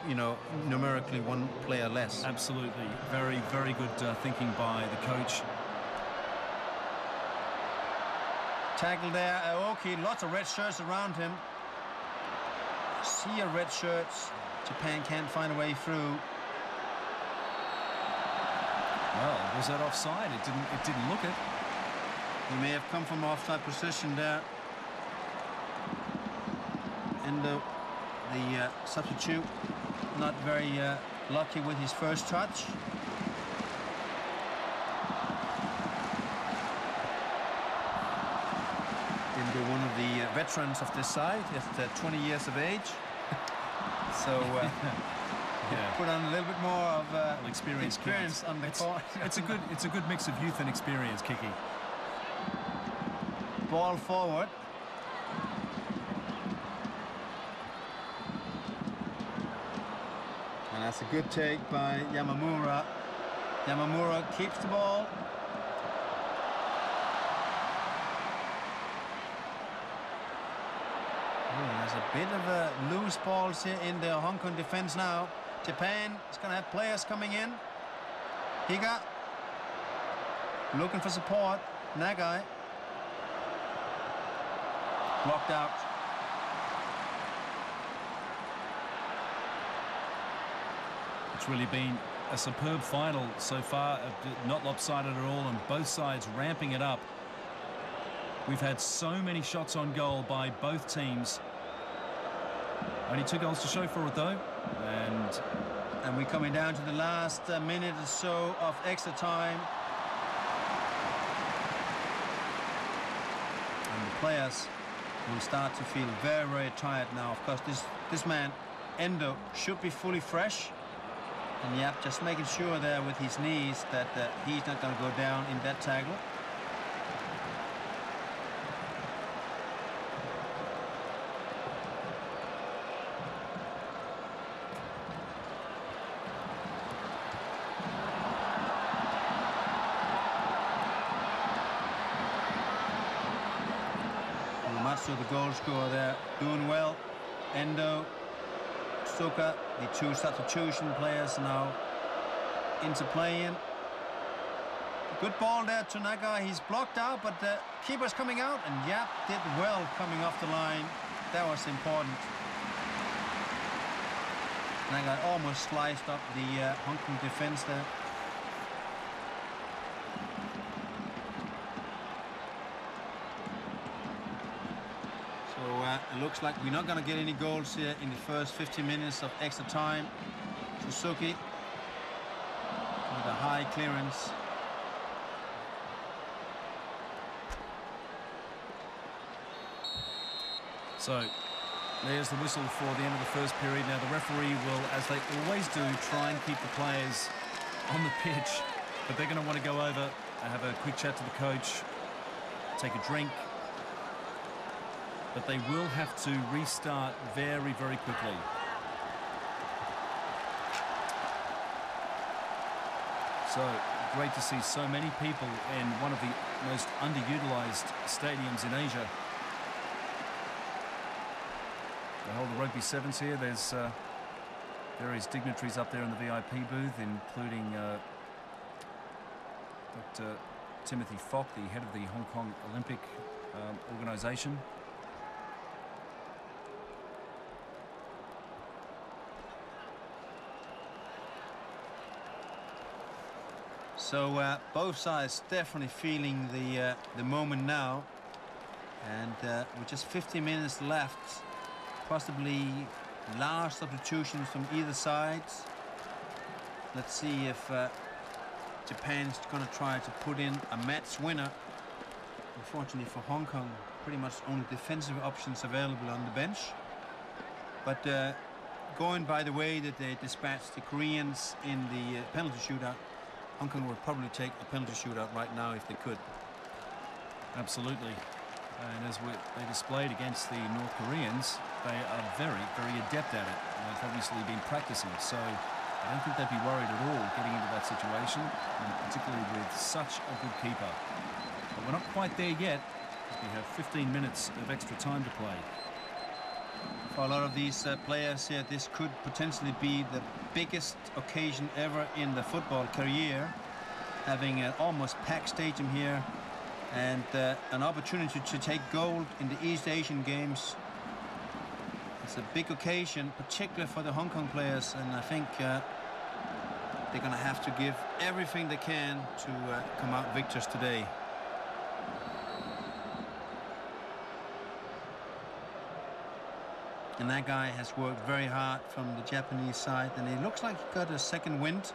[SPEAKER 1] you know, numerically one player less.
[SPEAKER 2] Absolutely. Very, very good thinking by the coach.
[SPEAKER 1] Tackle there, Aoki, lots of red shirts around him. Sea of red shirts. Japan can't find a way through.
[SPEAKER 2] Well, was that offside? It didn't look it.
[SPEAKER 1] He may have come from offside position there. And the substitute not very lucky with his first touch. And one of the veterans of this side, at 20 years of age. So yeah. Put on a little bit more of experience on the court.
[SPEAKER 2] It's a good mix of youth and experience, Kiki.
[SPEAKER 1] Ball forward. And that's a good take by Yamamura. Yamamura keeps the ball. There's a bit of a loose balls here in the Hong Kong defense now. Japan is going to have players coming in. Higa looking for support. Nagai blocked out.
[SPEAKER 2] It's really been a superb final so far, not lopsided at all, and both sides ramping it up. We've had so many shots on goal by both teams. Only 2 goals to show for it though,
[SPEAKER 1] and we're coming down to the last minute or so of extra time. And the players will start to feel very, very tired now. Of course, this man, Endo, should be fully fresh. And Yap just making sure there with his knees that he's not going to go down in that tackle. Matsu, the goal scorer there, doing well. Endo, Suka, the 2 substitution players now into playing. Good ball there to Nagai. He's blocked out, but the keeper's coming out, and Yap did well coming off the line. That was important. Nagai almost sliced up the Hong Kong defense there. It looks like we're not going to get any goals here in the first 50 minutes of extra time. Suzuki with a high clearance.
[SPEAKER 2] So there's the whistle for the end of the first period. Now the referee will, as they always do, try and keep the players on the pitch, but they're going to want to go over and have a quick chat to the coach, take a drink. But they will have to restart very, very quickly. So great to see so many people in one of the most underutilised stadiums in Asia. They hold the Rugby Sevens here. There's various dignitaries up there in the VIP booth, including Dr. Timothy Fock, the head of the Hong Kong Olympic organisation.
[SPEAKER 1] So both sides definitely feeling the moment now, and with just 50 minutes left, possibly large substitutions from either side. Let's see if Japan's going to try to put in a match winner. Unfortunately for Hong Kong, pretty much only defensive options available on the bench. But going by the way that they dispatched the Koreans in the penalty shootout, Hong Kong would probably take a penalty shootout right now if they could.
[SPEAKER 2] Absolutely. And as they displayed against the North Koreans, they are very, very adept at it. They've obviously been practicing, so I don't think they'd be worried at all getting into that situation, and particularly with such a good keeper. But we're not quite there yet. We have 15 minutes of extra time to play.
[SPEAKER 1] For a lot of these players here, this could potentially be the biggest occasion ever in the football career, having an almost packed stadium here and an opportunity to take gold in the East Asian Games. It's a big occasion, particularly for the Hong Kong players, and I think they're going to have to give everything they can to come out victors today. And that guy has worked very hard from the Japanese side, and it looks like he got a second wind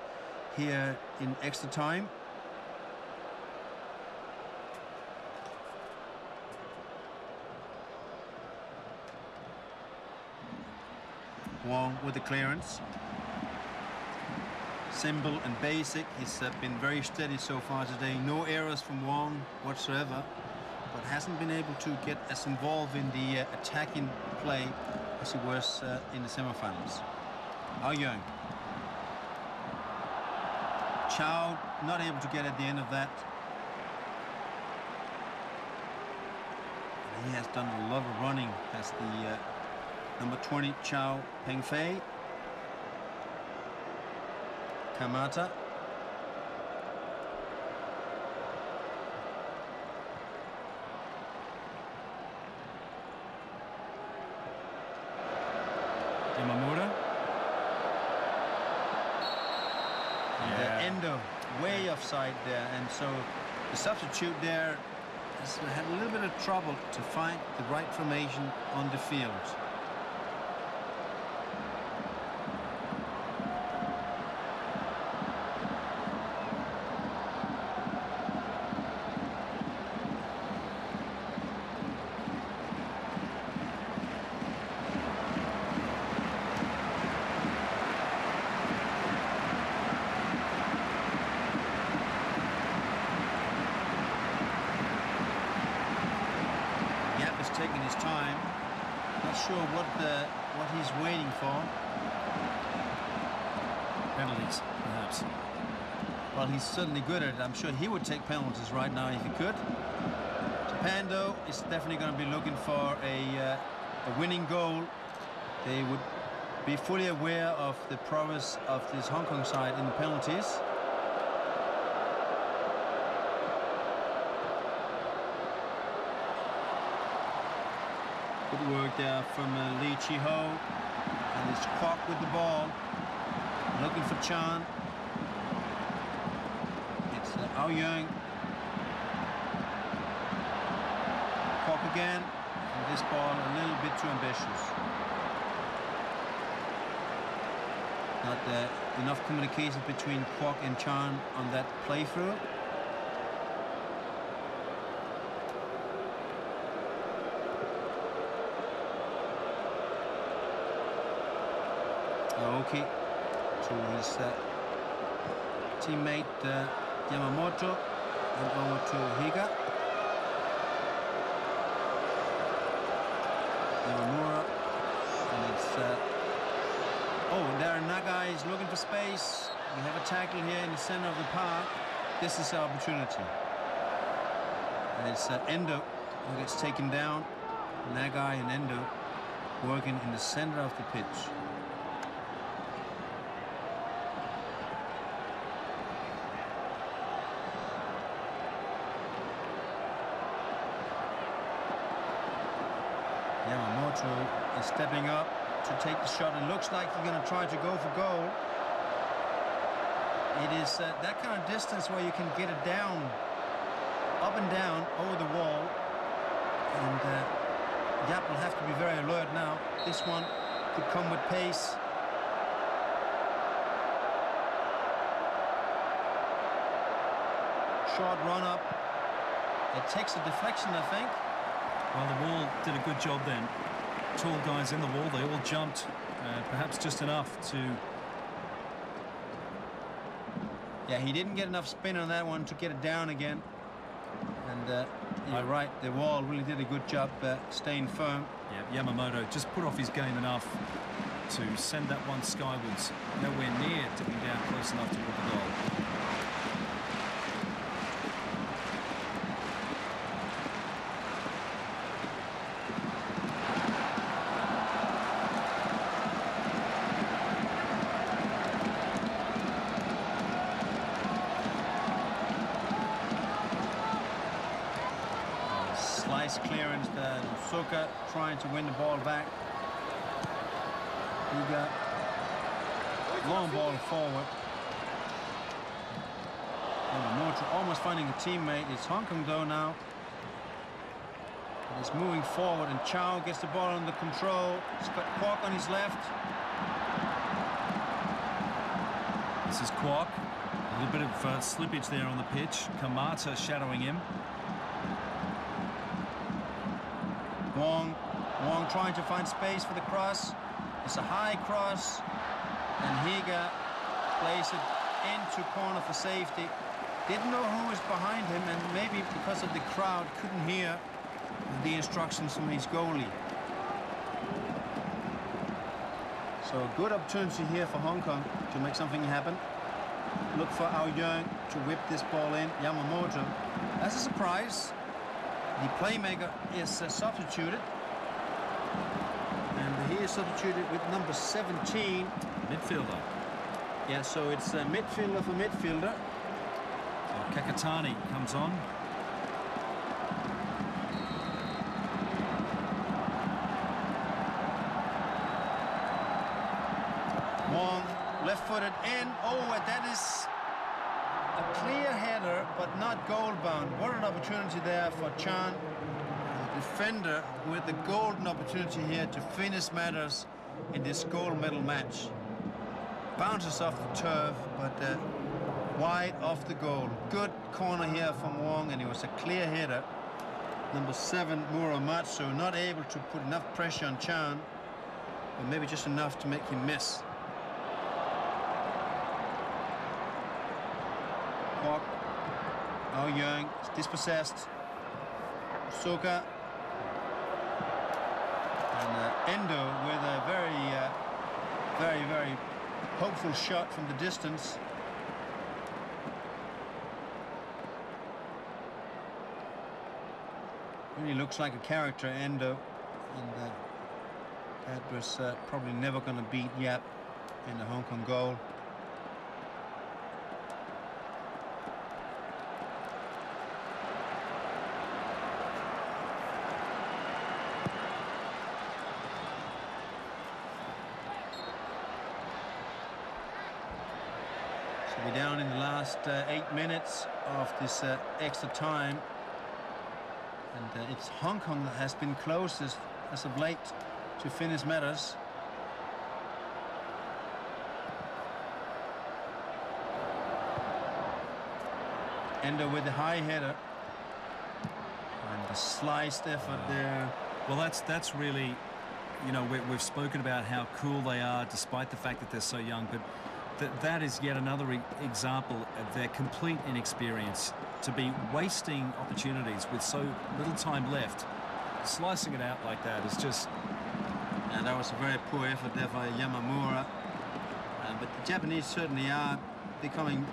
[SPEAKER 1] here in extra time. Wong with the clearance. Simple and basic. He's been very steady so far today. No errors from Wong whatsoever, but hasn't been able to get as involved in the attacking play as he was in the semifinals. Ao Young. Chow not able to get at the end of that. He has done a lot of running as the Number 20, Chow Pengfei. Kamata.
[SPEAKER 2] Yamamura.
[SPEAKER 1] The Endo way offside there, and so the substitute there has had a little bit of trouble to find the right formation on the field. Taking his time, not sure what he's waiting for.
[SPEAKER 2] Penalties, perhaps.
[SPEAKER 1] Well, he's certainly good at it. I'm sure he would take penalties right now if he could. Japan, though, is definitely going to be looking for a winning goal. They would be fully aware of the prowess of this Hong Kong side in the penalties. Good work there from Lee Chi-ho, and it's Kwok with the ball, looking for Chan. It's Ao Yeung. Kwok again, and this ball a little bit too ambitious. Not enough communication between Kwok and Chan on that playthrough. Aoki to his teammate Yamamoto, and over to Higa. Yamamura, and it's oh, there Nagai is looking for space. We have a tackle here in the center of the park. This is our opportunity, and it's Endo who gets taken down. Nagai and Endo working in the center of the pitch. Yamamoto is stepping up to take the shot. It looks like he's going to try to go for goal. It is that kind of distance where you can get it down, up and down over the wall. And Yap will have to be very alert now. This one could come with pace. Short run up. It takes a deflection, I think.
[SPEAKER 2] Well, the wall did a good job then. Tall guys in the wall, they all jumped, perhaps just enough to...
[SPEAKER 1] Yeah, he didn't get enough spin on that one to get it down again. And you're right, the wall really did a good job staying firm.
[SPEAKER 2] Yeah, Yamamoto just put off his game enough to send that one skywards. Nowhere near dipping down close enough to put the goal.
[SPEAKER 1] Slice clearance, Suka trying to win the ball back. Uga, long ball forward. Yamamoto almost finding a teammate. It's Hong Kong though now. It's moving forward, and Chow gets the ball under control. He's got Kwok on his left.
[SPEAKER 2] This is Kwok. A little bit of slippage there on the pitch. Kamata shadowing him.
[SPEAKER 1] Wong trying to find space for the cross. It's a high cross, and Higa plays it into corner for safety. Didn't know who was behind him, and maybe because of the crowd couldn't hear the instructions from his goalie. So a good opportunity here for Hong Kong to make something happen. Look for Ao Yeung to whip this ball in. Yamamoto, as a surprise, the playmaker is substituted, and he is substituted with number 17.
[SPEAKER 2] Midfielder.
[SPEAKER 1] Yeah, so it's a midfielder for midfielder.
[SPEAKER 2] So Kakatani comes on.
[SPEAKER 1] Wong, left-footed in. Oh, and that is a clear header, but not goal-bound. What an opportunity there for Chan, the defender, with the golden opportunity here to finish matters in this gold medal match. Bounces off the turf, but wide off the goal. Good corner here from Wong, and it was a clear header. Number 7, Muramatsu, not able to put enough pressure on Chan, but maybe just enough to make him miss. Kwok, Ao Yeung is dispossessed. Soka. And Endo with a very hopeful shot from the distance. Really looks like a character, Endo. And that was probably never going to beat Yap in the Hong Kong goal. We're down in the last 8 minutes of this extra time, and it's Hong Kong that has been closest as of late to finish matters. Endo with the high header and the sliced effort there.
[SPEAKER 2] Well, that's really, you know, we've spoken about how cool they are despite the fact that they're so young, but that is yet another example of their complete inexperience, to be wasting opportunities with so little time left. Slicing it out like that is just...
[SPEAKER 1] And that was a very poor effort there by Yamamura. But the Japanese certainly are becoming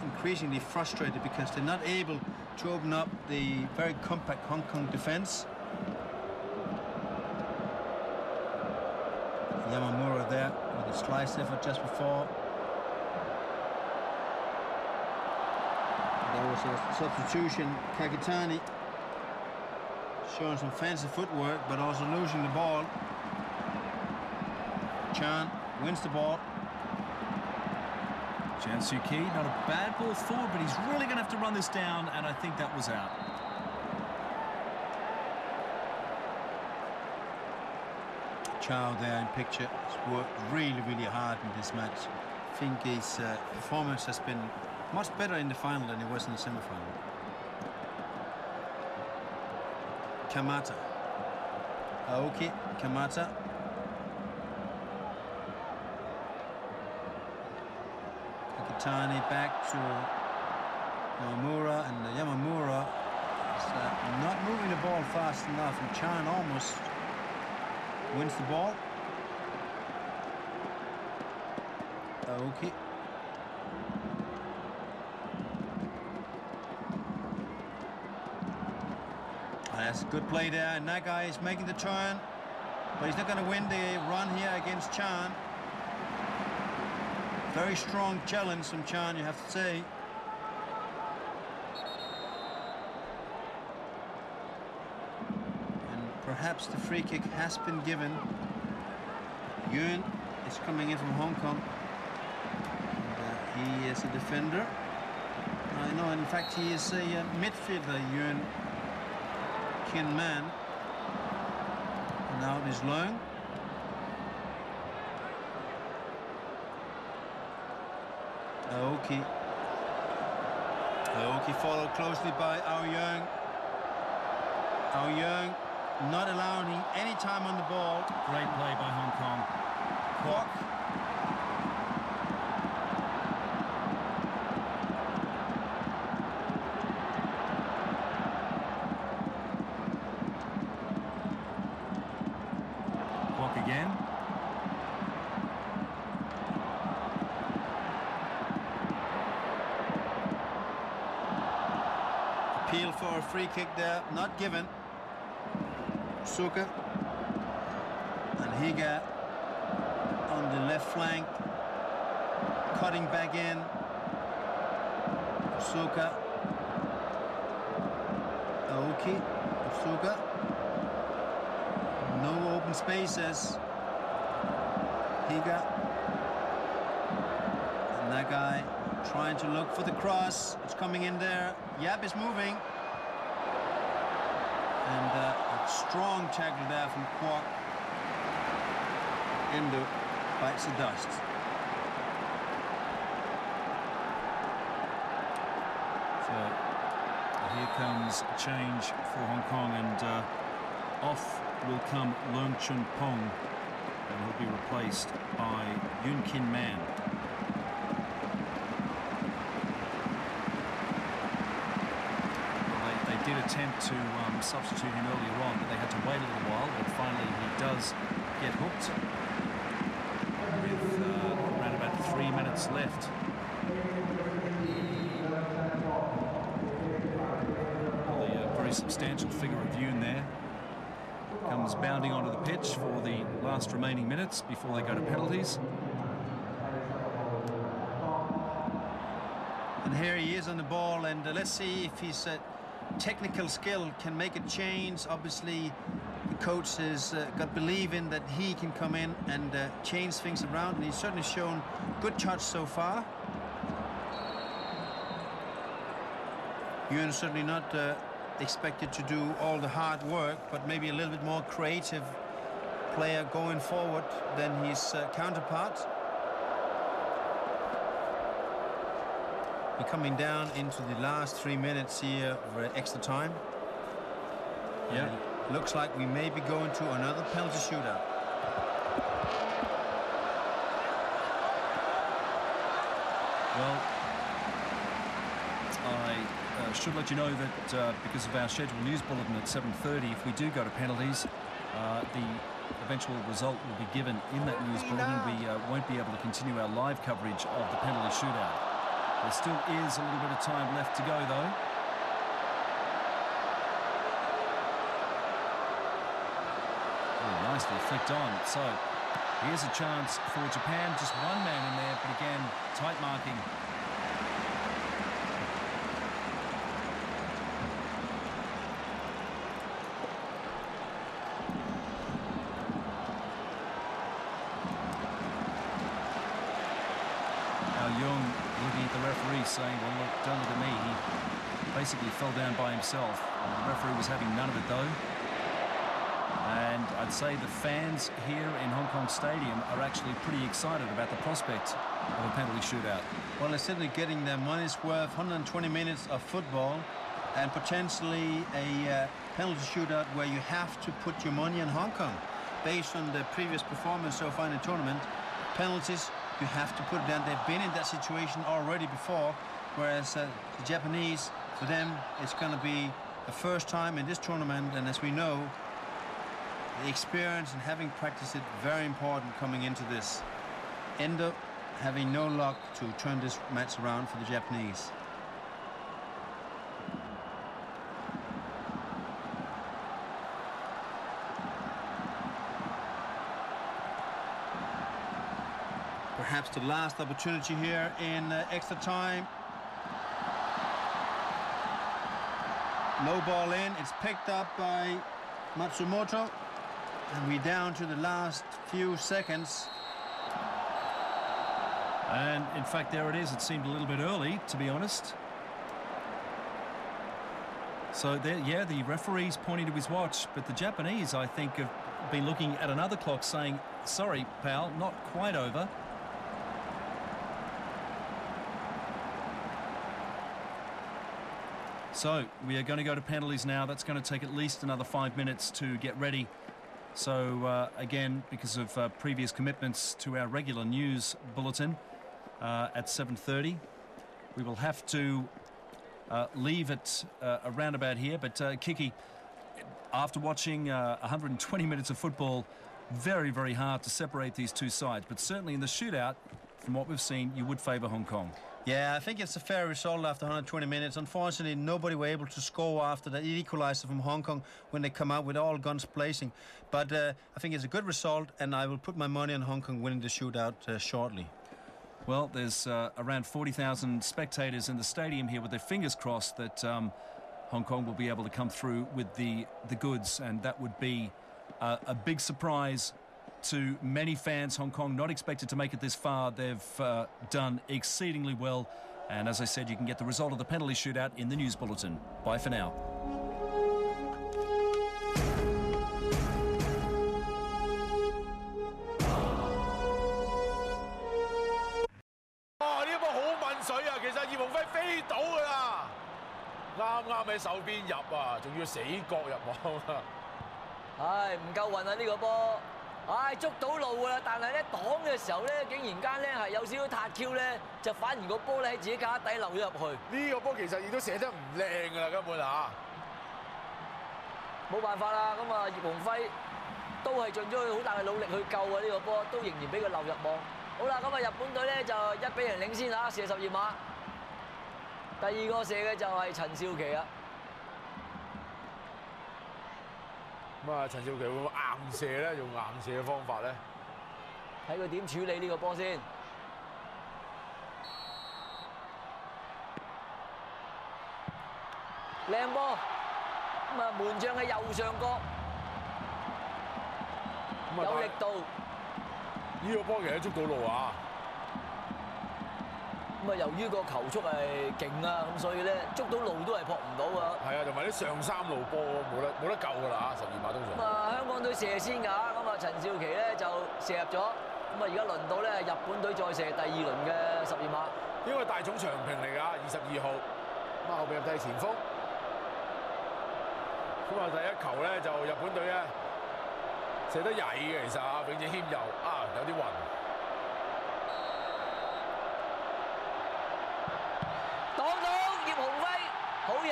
[SPEAKER 1] increasingly frustrated because they're not able to open up the very compact Hong Kong defense. Yamamura there with a slice effort just before. There was a substitution. Kakitani showing some fancy footwork, but also losing the ball. Chan wins the ball.
[SPEAKER 2] Chan Soo-ki, not a bad ball forward, but he's really going to have to run this down, and I think that was out.
[SPEAKER 1] Chow there in picture. He's worked really hard in this match. I think his performance has been much better in the final than it was in the semi-final. Kamata. Aoki, Kamata. Kakitani back to Yamamura, and Yamamura is not moving the ball fast enough, and Chan almost wins the ball. Aoki. That's a good play there, and that guy is making the turn, but he's not going to win the run here against Chan. Very strong challenge from Chan, you have to say. And perhaps the free kick has been given. Yuen is coming in from Hong Kong. And, he is a defender. No, in fact, he is a midfielder, Yuen Kin Man. And now it is Leung. Aoki. Aoki followed closely by Ao Yeung. Ao Yeung not allowing him any time on the ball.
[SPEAKER 2] Great play by Hong Kong.
[SPEAKER 1] Kwok.
[SPEAKER 2] Again.
[SPEAKER 1] Appeal for a free kick there, not given. Suka and Higa on the left flank. Cutting back in. Suka. Aoki. Suka. No open spaces. Higa. And that guy trying to look for the cross. It's coming in there. Yap is moving. And a strong tackle there from Kwok. Endo bites the dust.
[SPEAKER 2] So here comes a change for Hong Kong, and off will come Leung Chun Pong, and he'll be replaced by Yun Kin Man. They did attempt to substitute him earlier on, but they had to wait a little while, and finally he does get hooked with around about 3 minutes left. A very substantial figure of Yoon there comes bounding onto the pitch for the last remaining minutes before they go to penalties.
[SPEAKER 1] And here he is on the ball, and let's see if his technical skill can make a change. Obviously, the coach has got belief in that he can come in and change things around, and he's certainly shown good touch so far. Yoon is certainly not expected to do all the hard work, but maybe a little bit more creative player going forward than his counterpart. We're coming down into the last 3 minutes here of extra time. Yeah, looks like we may be going to another penalty shootout.
[SPEAKER 2] Well, I should let you know that because of our scheduled news bulletin at 7:30, if we do go to penalties, the eventual result will be given in that news bulletin. We won't be able to continue our live coverage of the penalty shootout. There still is a little bit of time left to go, though. Oh, nicely flicked on. So here's a chance for Japan. Just one man in there, but again, tight marking. Saying, well, look, don't look at me. He basically fell down by himself. The referee was having none of it, though. And I'd say the fans here in Hong Kong Stadium are actually pretty excited about the prospect of a penalty shootout.
[SPEAKER 1] Well, they're certainly getting their money's worth. 120 minutes of football and potentially a penalty shootout where you have to put your money in Hong Kong. Based on the previous performance so far in the tournament, penalties, you have to put it down. They've been in that situation already before, whereas the Japanese, for them, it's going to be the first time in this tournament, and as we know, the experience and having practiced it, very important coming into this. Endo having no luck to turn this match around for the Japanese. Perhaps the last opportunity here in extra time. Low ball in, it's picked up by Matsumoto, and we're down to the last few seconds.
[SPEAKER 2] And in fact, there it is. It seemed a little bit early, to be honest. So there, yeah, the referee's pointing to his watch, but the Japanese, I think, have been looking at another clock saying, sorry, pal, not quite over. So we are going to go to penalties now. That's going to take at least another 5 minutes to get ready. So again, because of previous commitments to our regular news bulletin at 7:30, we will have to leave it around about here. But Kiki, after watching 120 minutes of football, very, very hard to separate these two sides. But certainly in the shootout, from what we've seen, you would favour Hong Kong.
[SPEAKER 1] Yeah, I think it's a fair result after 120 minutes. Unfortunately, nobody were able to score after that equaliser from Hong Kong when they come out with all guns blazing. But I think it's a good result, and I will put my money on Hong Kong winning the shootout shortly.
[SPEAKER 2] Well, there's around 40,000 spectators in the stadium here with their fingers crossed that Hong Kong will be able to come through with the goods, and that would be a big surprise to many fans. Hong Kong not expected to make it this far. They've done exceedingly well, and as I said, you can get the result of the penalty shootout in the news bulletin. Bye for now.
[SPEAKER 15] 呢波好問水啊！其實葉鴻輝飛到㗎啦，啱喺手邊入啊，仲要死角入網啊！
[SPEAKER 16] 唉，唔夠運啊呢個波！唉，捉到路㗎啦，但係咧擋嘅時候咧，竟然間咧係有少少撻 Q 咧，就反而個波咧喺自己架底漏咗入去。呢個波其實亦都射得唔靚㗎啦，根本嚇。冇辦法啦，咁啊葉鴻輝都係盡咗好大嘅努力去救啊呢個波，都仍然俾佢漏入網。好啦，咁啊日本隊咧就1比0領先嚇，射12碼。第二個射嘅就係陳少琪啊。咁啊，陳少琪會唔會硬射咧？用硬射嘅方法咧？睇佢點處理呢個波先。靚波！咁啊，門將嘅右上角有力度。呢個波其實捉到路啊！咁啊，由於個球速係勁啊，咁所以咧捉到路都係撲唔到啊。係啊，同埋啲上三路波冇得救㗎啦嚇，12碼通常。咁啊，香港隊射先㗎，咁啊陳少琪咧就射入咗，咁啊而家輪到咧日本隊再射第2輪嘅12碼。呢個大總長平嚟㗎，22號。咁啊後邊入替前鋒。咁啊第一球咧就日本隊咧射得曳嘅，其實啊永正謙右啊有啲暈。擋到葉鴻輝，好嘢！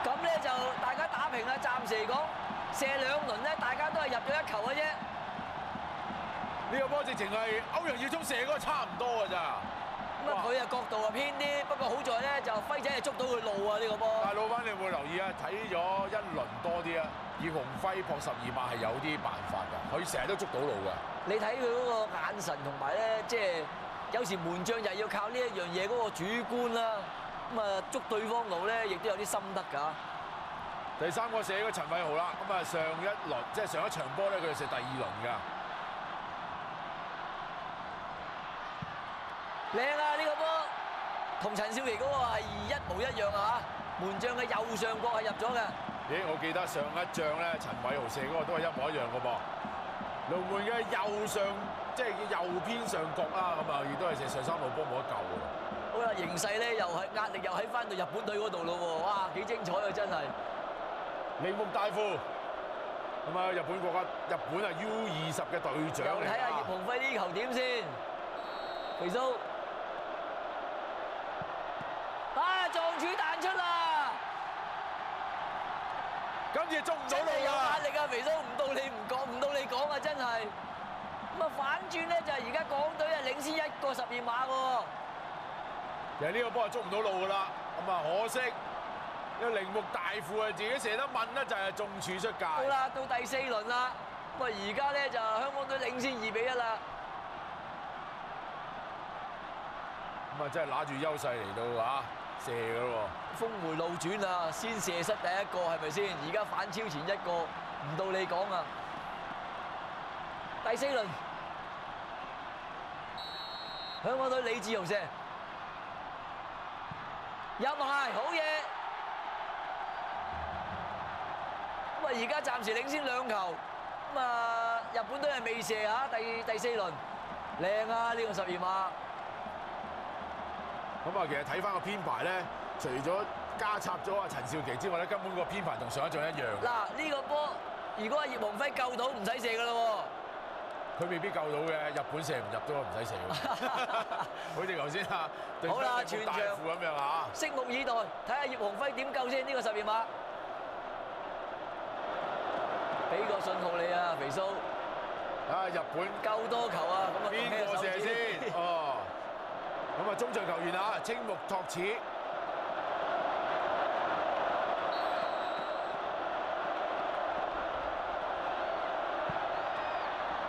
[SPEAKER 16] 咁咧就大家打平啦，暫時嚟講射2輪咧，大家都係入咗1球嘅啫。呢個波直情係歐陽耀宗射嗰個差唔多㗎咋。咁啊佢啊角度啊偏啲，不過好在咧就輝仔係捉到佢路啊呢個波。但係老闆你會留意啊，睇咗1輪多啲啊，葉鴻輝撲12碼係有啲辦法㗎，佢成日都捉到路㗎。你睇佢嗰個眼神同埋咧，即係。有時門將就係要靠呢一樣嘢嗰個主觀啦，咁啊捉對方路咧，亦都有啲心得㗎。第3個射嗰個陳偉豪啦，咁啊上一輪即係上一場波咧，佢就射第2輪㗎。靚啊！呢個波同陳少琪嗰個係一模一樣啊！門將嘅右上角係入咗嘅。咦，我記得上一仗咧，陳偉豪射嗰個都係一模一樣㗎噃。龍門嘅右上。即係右偏上角啦，咁啊亦都係射上三路波冇得救㗎。好啦，形勢咧又係壓力又喺翻到日本隊嗰度咯喎，哇幾精彩啊真係！鈴木大輔，咁啊日本啊 U20嘅隊長嚟。又睇下葉鴻輝呢球點先，肥蘇，啊撞柱彈出啦！今次捉唔到路啊！有壓力啊，肥蘇，唔到你講啊，真係。咁啊反轉咧就係而家港隊係領先1個12碼喎。其實呢個波係捉唔到路㗎啦，咁啊可惜，因為鈴木大輔啊自己射得問咧就係中柱出界。好啦，到第4輪啦，咁啊而家咧就香港隊領先2比1啦。咁啊真係揦住優勢嚟到啊射㗎咯喎。峰迴路轉啊，先射失第1個係咪先？而家反超前1個，唔到你講啊！第4輪，香港隊李志豪射入埋，好嘢！咁啊，而家暫時領先2球。咁啊，日本隊係未射嚇，第4輪，靚啊！呢個12碼。咁啊，其實睇翻個編排咧，除咗加插咗阿陳少琪之外咧，根本個編排同上一仗一樣。嗱，呢個波如果阿葉鴻輝救到，唔使射㗎啦喎。佢未必救到嘅，日本射唔入都唔使射喎。好似頭先啊，好啦，全場咁樣啊，拭目以待，睇下葉鴻輝點救先呢個12碼。俾個信號你啊，肥蘇。
[SPEAKER 15] 啊！日本
[SPEAKER 16] 夠多球啊！咁啊，
[SPEAKER 15] 邊個射先？哦，咁啊，中場球員啊，青木拓矢。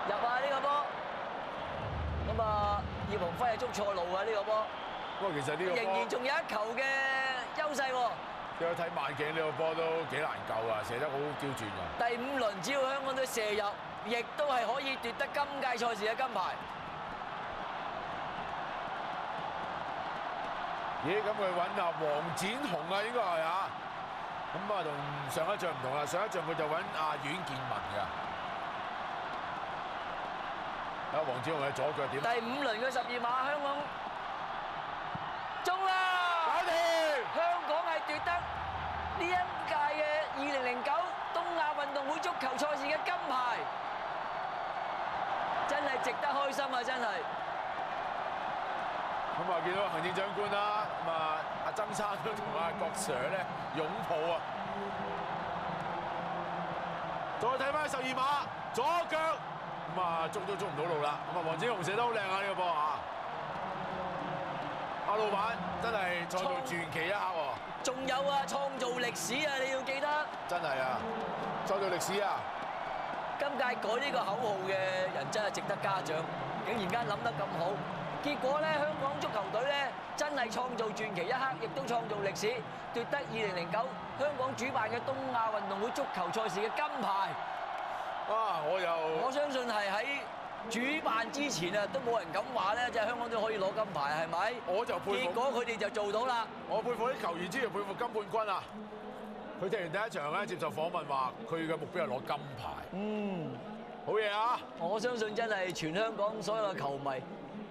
[SPEAKER 16] 入啊！呢個波，咁啊，葉鴻輝係捉錯路啊！呢個波。
[SPEAKER 15] 不過其實呢個
[SPEAKER 16] 仍然仲有一球嘅優勢喎。
[SPEAKER 15] 有睇慢鏡呢個波都幾難救啊，射得好刁鑽㗎。
[SPEAKER 16] 第5輪只要香港隊射入，亦都係可以奪得今屆賽事嘅金牌。
[SPEAKER 15] 咦？咁佢揾啊黃展雄啊，應該係啊。咁啊，同上一仗唔同啦，上一仗佢就揾阿阮建文㗎。啊，黃展雄嘅左腳點？
[SPEAKER 16] 第5輪嘅12碼，香港中啦！
[SPEAKER 15] 搞掂！
[SPEAKER 16] 香港係奪得呢一屆嘅2009東亞運動會足球賽事嘅金牌，真係值得開心啊！真係。
[SPEAKER 15] 咁啊，見到行政長官啦，咁啊，阿曾生都同阿郭 Sir 咧擁抱啊！再睇翻12碼，左腳咁啊，捉都捉唔到路啦！咁啊，黃展雄射得好靚啊！呢個波啊！阿老闆真係創造傳奇一刻喎！
[SPEAKER 16] 仲有啊，創造歷史啊！你要記得。真係啊，
[SPEAKER 15] 創造歷史啊！
[SPEAKER 16] 今屆改呢個口號嘅人真係值得嘉獎，竟然間諗得咁好。結果咧，香港足球隊咧真係創造傳奇一刻，亦都創造歷史，奪得2009香港主辦嘅東亞運動會足球賽事嘅金牌。
[SPEAKER 15] 啊！我
[SPEAKER 16] 相信係喺主辦之前啊，都冇人敢話咧，即係香港隊可以攞金牌，係咪？
[SPEAKER 15] 我就佩服。
[SPEAKER 16] 結果佢哋就做到啦。
[SPEAKER 15] 我佩服啲球員之餘，佩服金判軍啊！佢踢完第一場咧，接受訪問話，佢嘅目標係攞金牌。好嘢啊！
[SPEAKER 16] 我相信真係全香港所有嘅球迷，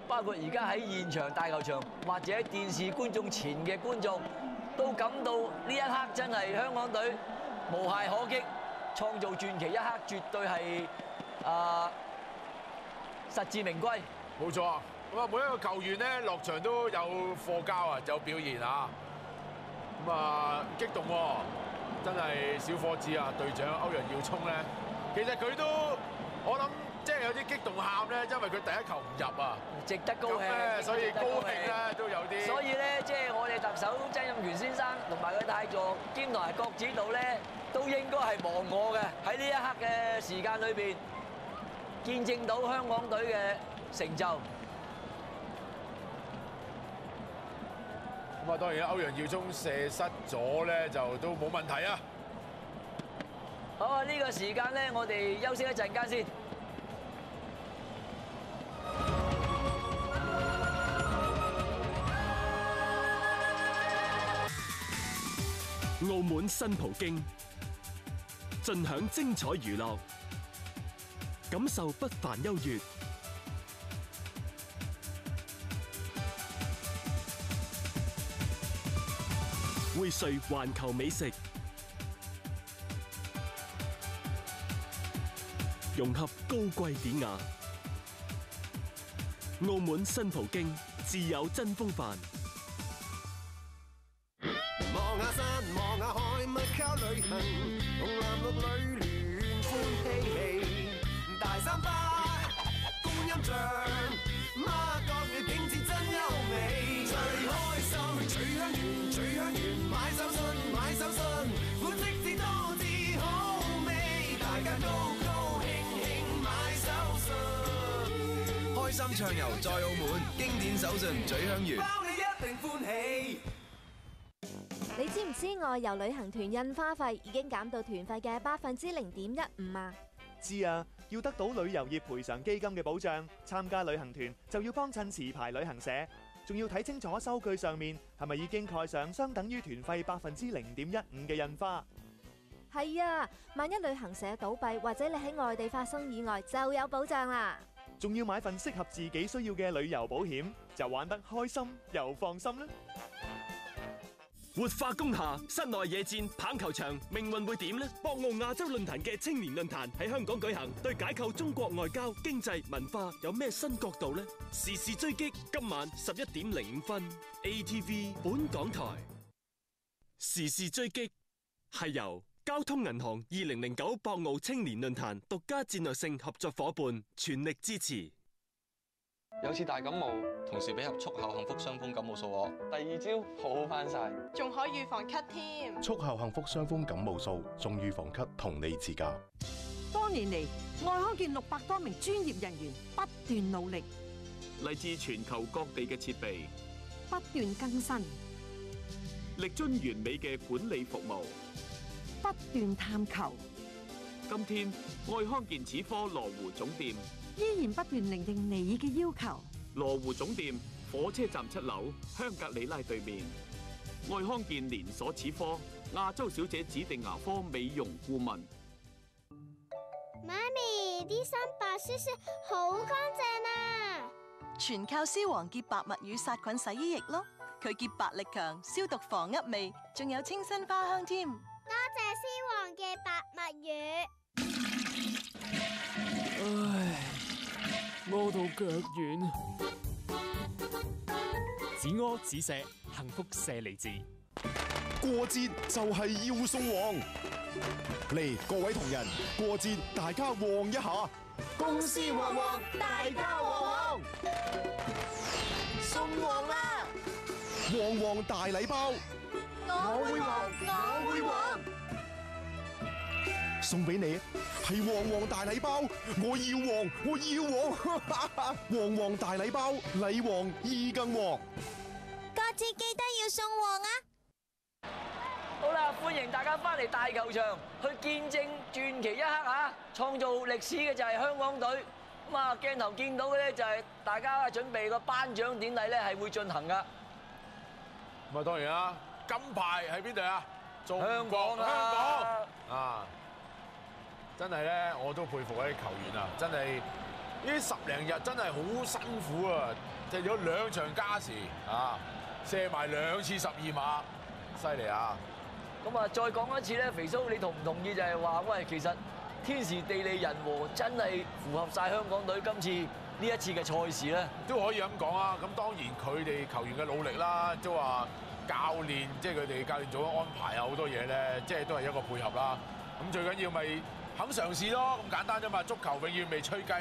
[SPEAKER 16] 包括而家喺現場大球場或者喺電視觀眾前嘅觀眾，都感到呢一刻真係香港隊無懈可擊，創造傳奇一刻，絕對係實至名歸。
[SPEAKER 15] 冇錯啊！咁啊，每一個球員咧落場都有課交啊，有表現啊。咁啊，激動喎！真係小伙子啊，隊長歐陽耀聰咧，其實佢都我諗即係有啲激動喊咧，因為佢第一球唔入啊，
[SPEAKER 16] 值得高興，
[SPEAKER 15] 所以高興咧都有啲。
[SPEAKER 16] 所以咧，即係我哋特首曾蔭權先生同埋佢太座兼同埋郭指導咧，都應該係忘我嘅喺呢一刻嘅時間裏邊，見證到香港隊嘅成就。
[SPEAKER 15] 咁啊，當然歐陽耀聰射失咗咧，就都冇問題啊。
[SPEAKER 16] 好啊，呢個時間咧，我哋休息一陣間先。
[SPEAKER 17] 澳門新葡京，盡享精彩娛樂，感受不凡優越。匯萃環球美食，融合高貴典雅。澳門新葡京自有真風範。
[SPEAKER 18] 望下山，望下海，咪靠旅行，同男綠女聯歡嬉戲。大三巴、觀音像，媽閣嘅景緻真優美。最開心，取香園，取香園，買手信，買手信，款式至多至好味，大家高高興興買手信。
[SPEAKER 19] 開心暢遊在澳門，經典手信咀香園，
[SPEAKER 18] 包你一定歡喜。
[SPEAKER 20] 你知唔知外遊旅行團印花費已經減到團費嘅0.15%啊？
[SPEAKER 21] 知啊，要得到旅遊業賠償基金嘅保障，參加旅行團就要幫襯持牌旅行社，仲要睇清楚收據上面係咪已經蓋上相等於團費0.15%嘅印花。
[SPEAKER 20] 係啊，萬一旅行社倒閉或者你喺外地發生意外，就有保障啦。
[SPEAKER 21] 仲要買份適合自己需要嘅旅遊保險，就玩得開心又放心啦。
[SPEAKER 17] 活化工廈室內野戰棒球場命運會點呢？博鰲亞洲論壇嘅青年論壇喺香港舉行，對解構中國外交、經濟、文化有咩新角度呢？時事追擊今晚11:05 ATV 本港台。時事追擊係由交通銀行2009博鰲青年論壇獨家戰略性合作夥伴，全力支持。
[SPEAKER 4] 有次大感冒，同事俾盒速效幸福傷風感冒素我，第2朝好返晒，
[SPEAKER 10] 仲可以預防咳添。
[SPEAKER 3] 速效幸福傷風感冒素，仲預防咳，同你自駕。
[SPEAKER 22] 多年嚟，愛康健600多名專業人員不斷努力，
[SPEAKER 23] 嚟自全球各地嘅設備，
[SPEAKER 22] 不斷更新，
[SPEAKER 23] 力臻完美嘅管理服務，
[SPEAKER 22] 不斷探求。
[SPEAKER 23] 今天，愛康健齒科羅湖總店
[SPEAKER 22] 依然不斷聆聽你嘅要求。
[SPEAKER 23] 羅湖總店火車站7樓香格里拉對面，愛康健連鎖齒科亞洲小姐指定牙科美容顧問。
[SPEAKER 24] 媽咪，啲衫白雪雪，好乾淨啊！
[SPEAKER 25] 全靠獅王潔白物語殺菌洗衣液咯，佢潔白力強，消毒防噏味，仲有清新花香添。
[SPEAKER 24] 多謝獅王嘅白物語。
[SPEAKER 26] 唉，屙到腳軟。止屙止瀉，幸福瀉利治。
[SPEAKER 27] 過節就係要送旺，嚟各位同仁，過節大家旺一下，
[SPEAKER 18] 公司旺旺，大家旺旺，送旺啦！
[SPEAKER 27] 旺旺大禮包，
[SPEAKER 18] 我會旺，我會旺。
[SPEAKER 27] 送俾你係旺旺大禮包，我要旺，我要旺，旺旺大禮包，禮旺意更旺。
[SPEAKER 24] 過節記得要送旺啊！
[SPEAKER 16] 好啦，歡迎大家翻嚟大球場，去見證傳奇一刻啊！創造歷史嘅就係香港隊。咁啊，鏡頭見到嘅咧就係大家準備個頒獎典禮咧係會進行噶。
[SPEAKER 15] 咁啊，當然啦，金牌喺邊度啊？
[SPEAKER 16] 香港啊！
[SPEAKER 15] 香港啊！真係咧，我都佩服嗰啲球員啊！真係呢10零日真係好辛苦啊！踢咗2場加時啊，射埋2次12碼，犀利啊！
[SPEAKER 16] 咁啊，再講一次咧，肥蘇，你同唔同意就係話，喂，其實天時地利人和真係符合晒香港隊今次呢一次嘅賽事咧？
[SPEAKER 15] 都可以咁講啊！咁當然佢哋球員嘅努力啦，即係話教練，即係佢哋教練組嘅安排啊，好多嘢咧，即係都係一個配合啦。咁最緊要咪肯嘗試咯，咁簡單啫嘛！足球永遠未吹雞，